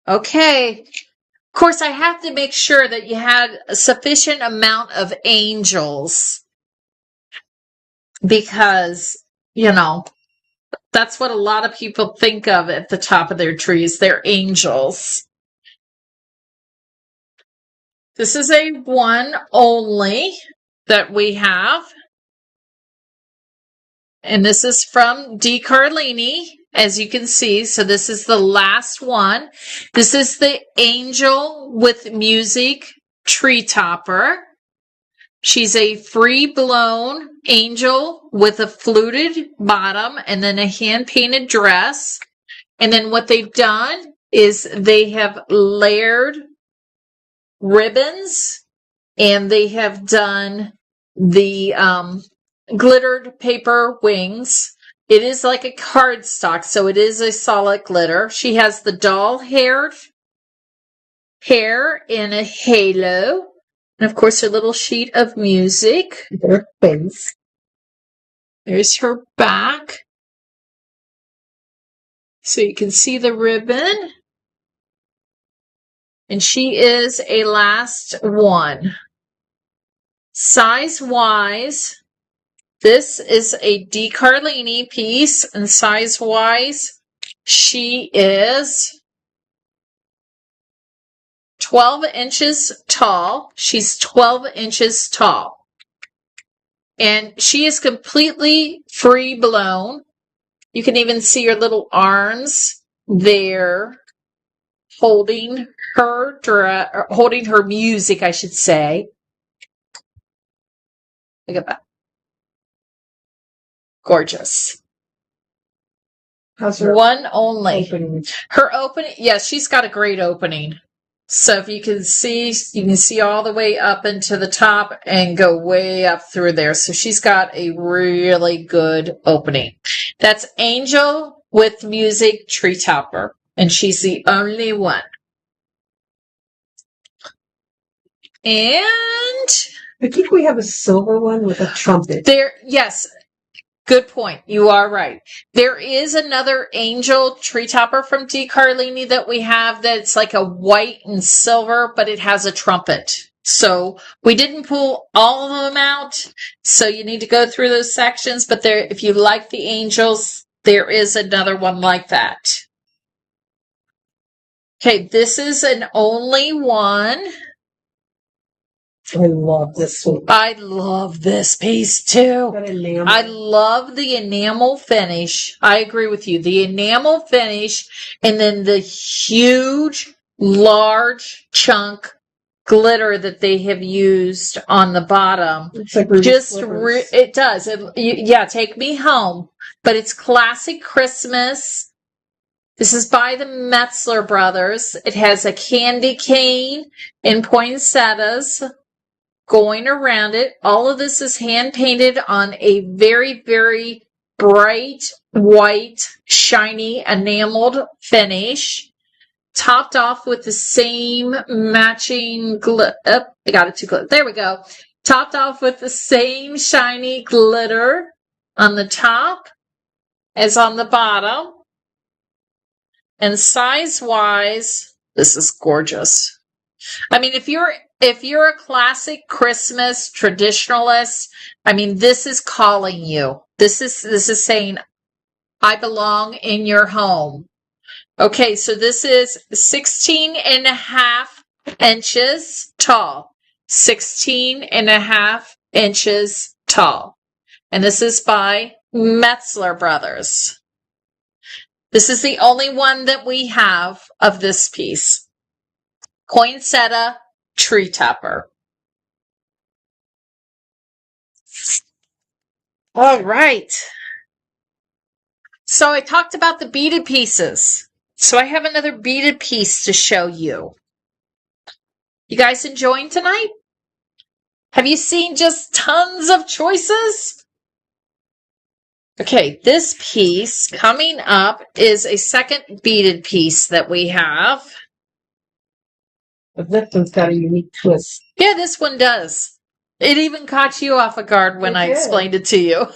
Okay. Of course, I have to make sure that you had a sufficient amount of angels because, that's what a lot of people think of at the top of their trees. They're angels. This is a one only that we have. And this is from D. Carlini, as you can see. So this is the last one. This is the Angel with Music Tree Topper. She's a free-blown angel with a fluted bottom and then a hand-painted dress. And then what they've done is they have layered ribbons and they have done the glittered paper wings. It is like a cardstock, so it is a solid glitter. She has the doll hair in a halo. And of course, her little sheet of music. Their face. There's her back. So you can see the ribbon. And she is a last one. Size-wise, this is a D. Carlini piece. And size-wise, she is 12 inches tall. She's 12 inches tall. And she is completely free blown. You can even see her little arms there holding her music, I should say. Look at that. Gorgeous. How's her one only. opening? Her opening, yes, she's got a great opening. So if you can see all the way up into the top and go way up through there. So she's got a really good opening. That's Angel with Music Tree Topper. And she's the only one. And I think we have a silver one with a trumpet. Yes. Good point. You are right. There is another angel tree topper from D. Carlini that we have that's like a white and silver, but it has a trumpet. So we didn't pull all of them out. So you need to go through those sections. But if you like the angels, there is another one like that. Okay, this is an only one. I love this one. I love this piece too. That enamel. I love the enamel finish. I agree with you. The enamel finish and then the huge, large chunk glitter that they have used on the bottom. It's like it does. Take me home. But it's classic Christmas. This is by the Metzler brothers. It has a candy cane and poinsettias going around it. All of this is hand painted on a very, very bright, white, shiny, enameled finish. Topped off with the same matching glitter. Oh, I got it too close. There we go. Topped off with the same shiny glitter on the top as on the bottom. And size-wise, this is gorgeous. I mean, if you're a classic Christmas traditionalist, I mean, this is calling you. This is saying, I belong in your home. Okay, so this is 16 and a half inches tall. 16 and a half inches tall. And this is by Metzler Brothers. This is the only one that we have of this piece. Poinsettia Tree Topper. All right. So I talked about the beaded pieces. So I have another beaded piece to show you. You guys enjoying tonight? Have you seen just tons of choices? Okay, this piece coming up is a second beaded piece that we have. But this one's got a unique twist. Yeah, this one does. It even caught you off guard when I explained it to you.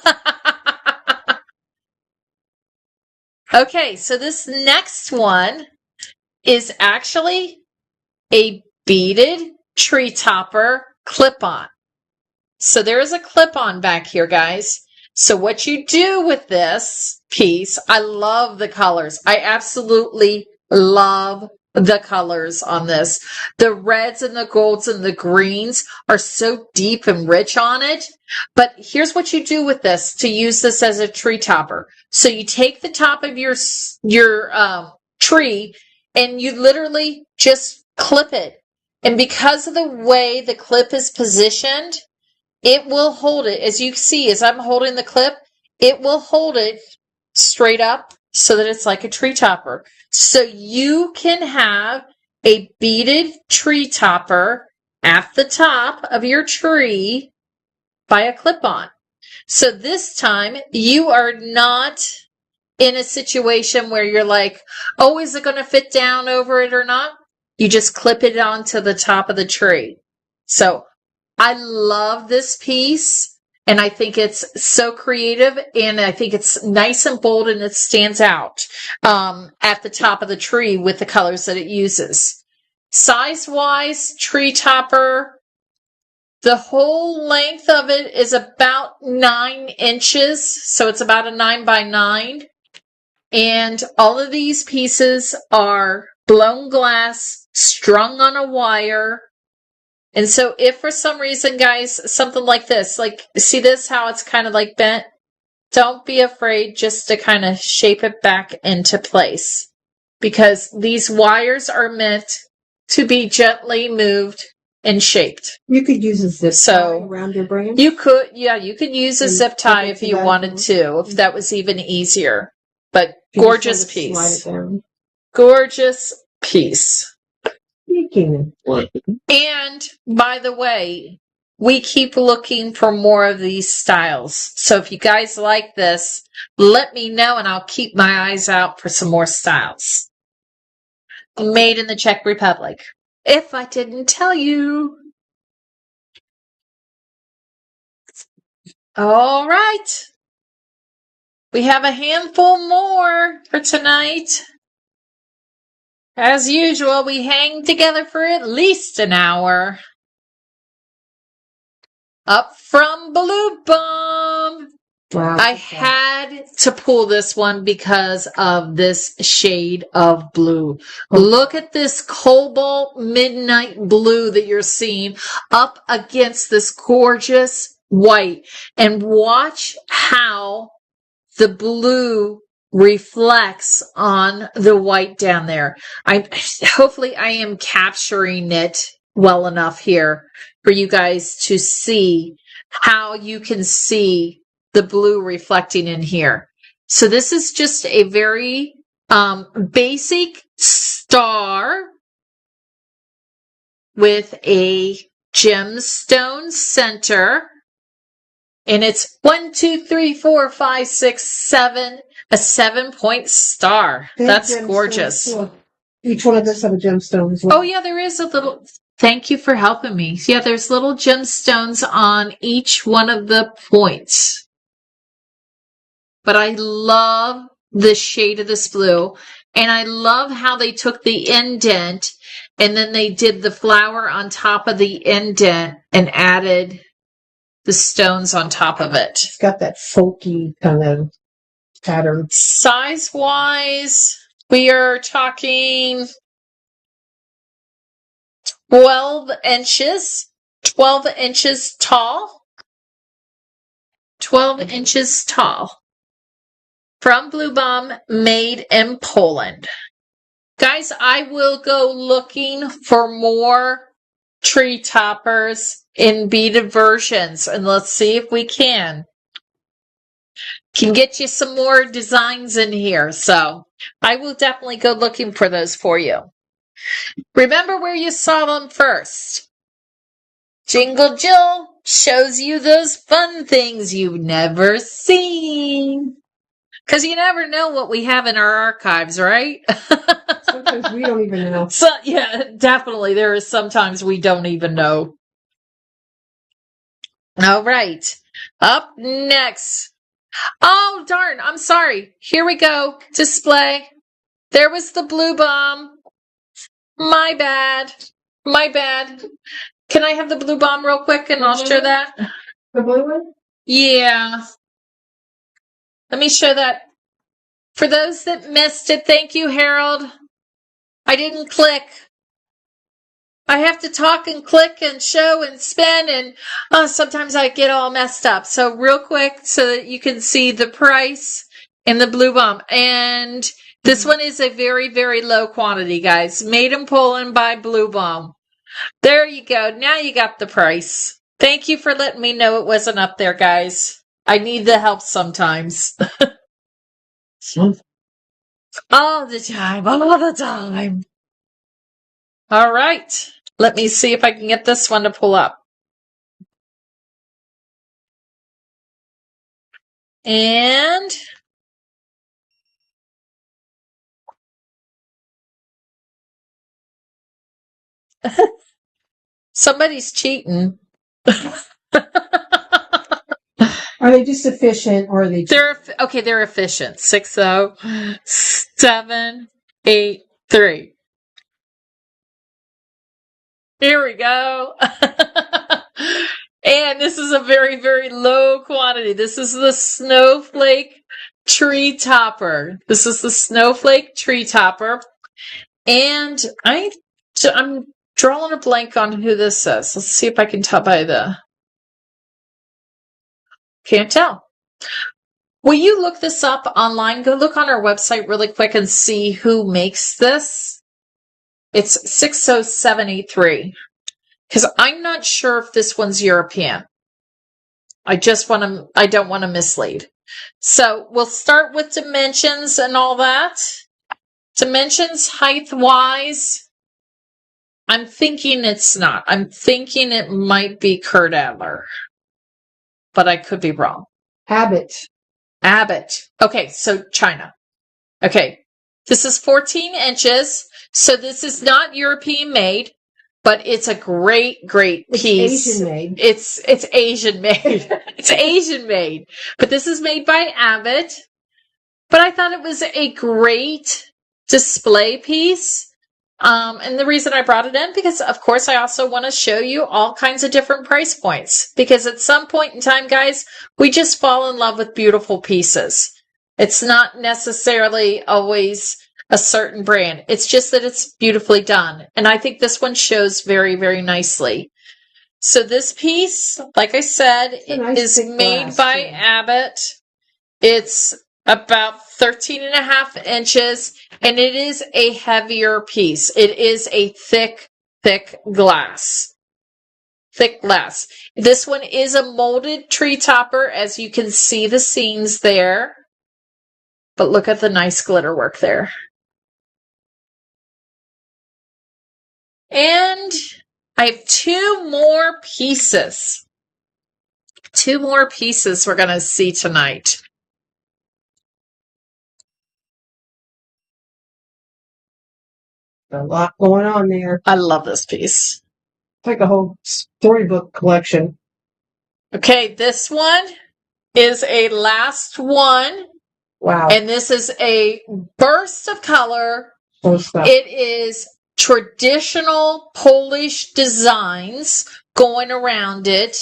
Okay, so this next one is actually a beaded tree topper clip-on. So there is a clip-on back here, guys. So what you do with this piece, I love the colors. I absolutely love the colors on this. The reds and the golds and the greens are so deep and rich on it. But here's what you do with this to use this as a tree topper. So you take the top of your tree and you literally just clip it. And because of the way the clip is positioned, it will hold it. As you see, as I'm holding the clip, it will hold it straight up so that it's like a tree topper. So you can have a beaded tree topper at the top of your tree by a clip-on. So this time you are not in a situation where you're like, oh, is it going to fit down over it or not? You just clip it onto the top of the tree. So I love this piece, and I think it's so creative, and I think it's nice and bold, and it stands out at the top of the tree with the colors that it uses. Size-wise, tree topper, the whole length of it is about 9 inches, so it's about a 9 by 9. And all of these pieces are blown glass, strung on a wire. And so if for some reason, guys, something like this, like, see this, how it's kind of like bent? Don't be afraid just to kind of shape it back into place, because these wires are meant to be gently moved and shaped. You could use a zip tie around your branch. You could use a zip tie if you wanted to, if that was even easier. But gorgeous piece. Gorgeous piece. And by the way, we keep looking for more of these styles. So if you guys like this, let me know and I'll keep my eyes out for some more styles. Made in the Czech Republic. If I didn't tell you. All right. We have a handful more for tonight. As usual, we hang together for at least an hour. Up from Blue Bum. Wow. I had to pull this one because of this shade of blue. Look at this cobalt midnight blue that you're seeing up against this gorgeous white. And watch how the blue reflects on the white down there. Hopefully I am capturing it well enough here for you guys to see how you can see the blue reflecting in here. So this is just a very basic star with a gemstone center. And it's 1, 2, 3, 4, 5, 6, 7, a 7-point star. That's gorgeous. Each one of those have a gemstone as well. Oh yeah, there is a little. Thank you for helping me. Yeah, there's little gemstones on each one of the points. But I love the shade of this blue. And I love how they took the indent and then they did the flower on top of the indent and added the stones on top of it. It's got that folky kind of pattern. Size-wise, we are talking 12 inches. 12 inches tall. 12 inches tall. From Blue Bum, made in Poland. Guys, I will go looking for more tree toppers in beaded versions, and let's see if we can get you some more designs in here. So I will definitely go looking for those for you. Remember where you saw them first. Jingle Jill shows you those fun things you've never seen. Because you never know what we have in our archives, right? Sometimes we don't even know. So, yeah, definitely. There is sometimes we don't even know. All right. Up next. Oh, darn. I'm sorry. Here we go. Display. There was the blue bomb. My bad. My bad. Can I have the blue bomb real quick and I'll show that? The blue one? Yeah. Let me show that. For those that missed it, thank you, Harold. I didn't click. I have to talk and click and show and spin, and sometimes I get all messed up. So real quick so that you can see the price and the blue bomb. And this one is a very, very low quantity, guys. Made in Poland by Blue Bomb. There you go. Now you got the price. Thank you for letting me know it wasn't up there, guys. I need the help sometimes. All the time. All the time. All right. Let me see if I can get this one to pull up. And somebody's cheating. Are they just efficient or are they? They're efficient. 60783. Here we go. And this is a very, very low quantity. This is the Snowflake Tree Topper. This is the Snowflake Tree Topper. And I'm drawing a blank on who this is. Let's see if I can tell by the... Can't tell. Will you look this up online? Go look on our website really quick and see who makes this. It's 60783. Because I'm not sure if this one's European. I don't want to mislead. So we'll start with dimensions and all that. Dimensions height-wise, I'm thinking it's not. I'm thinking it might be Kurt Adler. But I could be wrong. Abbott. Okay, so China. Okay, this is 14 inches. So this is not European made. But it's a great, great piece. Asian made. It's Asian made. It's Asian made. But this is made by Abbott. But I thought it was a great display piece. And the reason I brought it in, because of course I also want to show you all kinds of different price points. Because at some point in time, guys, we just fall in love with beautiful pieces. It's not necessarily always a certain brand. It's just that it's beautifully done. And I think this one shows very, very nicely. So this piece, like I said, is made by Abbott. It's about 13 and a half inches, and it is a heavier piece. It is a thick, thick glass. Thick glass. This one is a molded tree topper, as you can see the scenes there. But look at the nice glitter work there. And I have two more pieces. Two more pieces we're going to see tonight. A lot going on there. I love this piece. It's like a whole storybook collection. Okay, this one is a last one. Wow. And this is a burst of color. Cool stuff. It is traditional Polish designs going around it,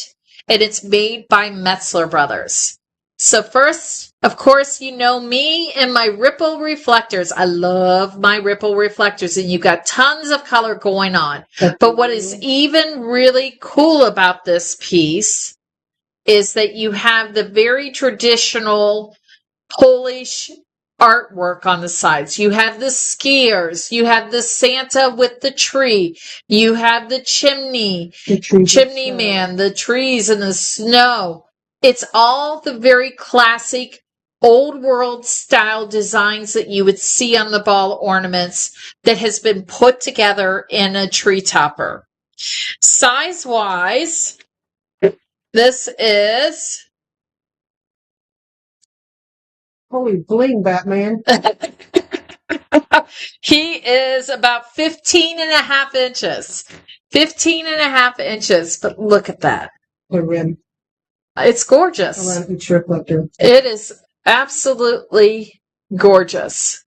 and it's made by Metzler Brothers. So first, of course, you know me and my ripple reflectors. I love my ripple reflectors, and you've got tons of color going on. But what is even really cool about this piece is that you have the very traditional Polish artwork on the sides. You have the skiers, you have the Santa with the tree, you have the chimney man, the trees and the snow. It's all the very classic old world style designs that you would see on the ball ornaments that has been put together in a tree topper. Size wise, This is Holy bling, Batman. he is about 15 and a half inches. 15 and a half inches. But look at that. The rim It's gorgeous. around each reflector. It is absolutely gorgeous.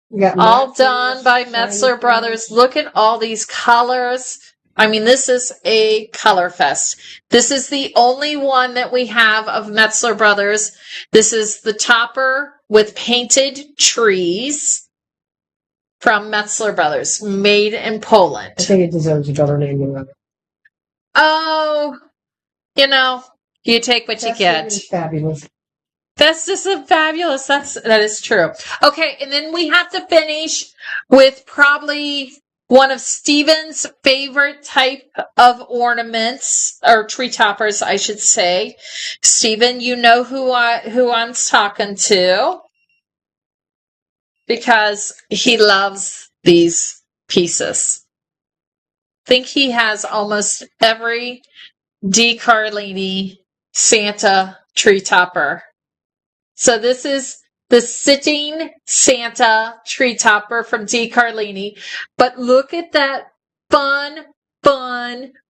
We got All matte done by finish, Metzler shiny Brothers. finish. Look at all these colors. I mean, this is a color fest. This is the only one that we have of Metzler Brothers. This is the topper with painted trees from Metzler Brothers, made in I Poland. think it deserves a better name than that. Oh, you take what you That's get. fabulous. That's just a fabulous. That is true. Okay, and then we have to finish with probably one of Steven's favorite type of ornaments, or tree toppers, I should say. Steven, you know who I'm talking to, because he loves these pieces. I think he has almost every DeCarlini Santa tree topper. So this is the sitting Santa tree topper from DeCarlini. But look at that fun,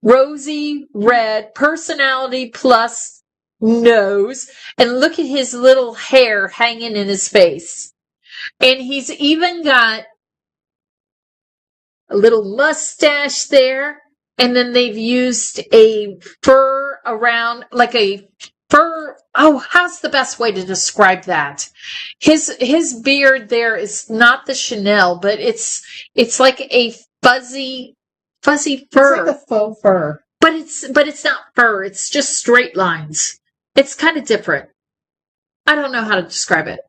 rosy red personality plus nose. And look at his little hair hanging in his face. And he's even got a little mustache there. And then they've used a fur around, like a fur. Oh, how's the best way to describe that? His beard there is not the Chanel, but it's like a fuzzy fur. It's like a faux fur. But it's not fur. It's just straight lines. It's kind of different. I don't know how to describe it.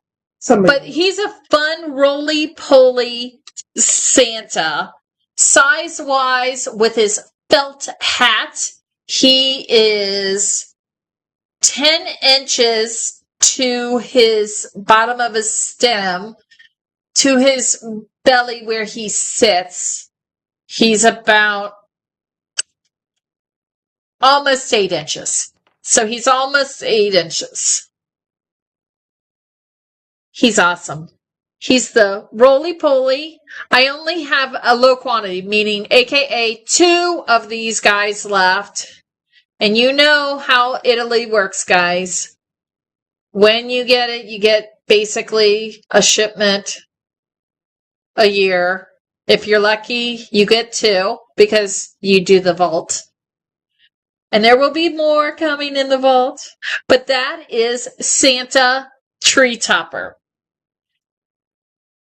But he's a fun roly-poly Santa. Size-wise, with his felt hat, he is 10 inches to his bottom of his stem, to his belly where he sits. He's about almost 8 inches. So he's almost 8 inches. He's awesome. He's the roly-poly. I only have a low quantity, meaning AKA 2 of these guys left. And you know how Italy works, guys. When you get it, you get basically a shipment a year. If you're lucky, you get 2 because you do the vault. And there will be more coming in the vault. But that is Santa Tree Topper.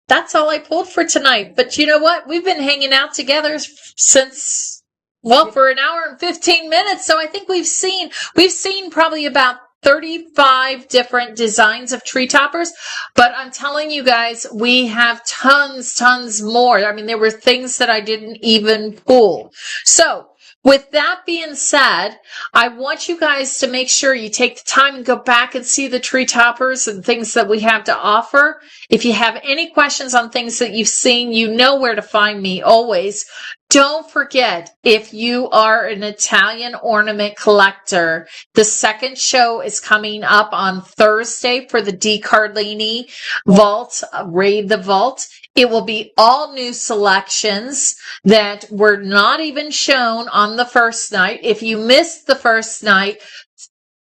That's all I pulled for tonight. But you know what? We've been hanging out together since, for an hour and 15 minutes. So I think we've seen probably about 35 different designs of tree toppers. But I'm telling you guys, we have tons more. I mean, there were things that I didn't even pull. So with that being said, I want you guys to make sure you take the time and go back and see the tree toppers and things that we have to offer. If you have any questions on things that you've seen, you know where to find me always. Don't forget, if you are an Italian ornament collector, the second show is coming up on Thursday for the DeCarlini Vault, Raid the Vault. It will be all new selections that were not even shown on the first night. If you missed the first night,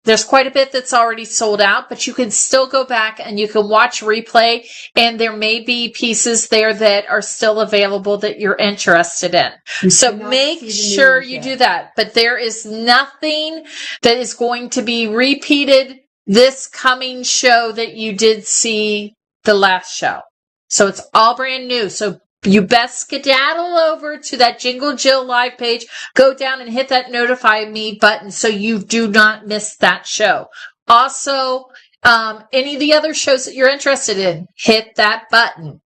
there's quite a bit that's already sold out, but you can still go back and you can watch replay, and there may be pieces there that are still available that you're interested in. So make sure you do that. But there is nothing that is going to be repeated this coming show that you did see the last show. So it's all brand new. So you best skedaddle over to that Jingle Jill live page. Go down and hit that notify me button so you do not miss that show. Also, any of the other shows that you're interested in, hit that button.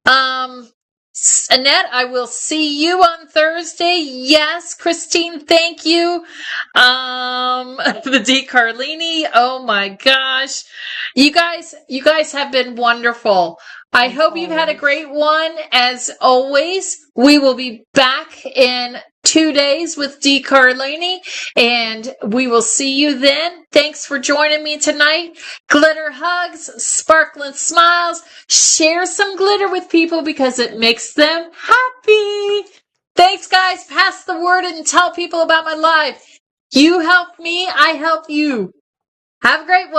Annette, I will see you on Thursday. Yes, Christine, thank you. The DeCarlini, oh my gosh. You guys have been wonderful. I hope you've had a great one. As always, we will be back in 2 days with D. Carlini, and we will see you then. Thanks for joining me tonight. Glitter hugs, sparkling smiles. Share some glitter with people because it makes them happy. Thanks, guys. Pass the word and tell people about my live. You help me, I help you. Have a great one.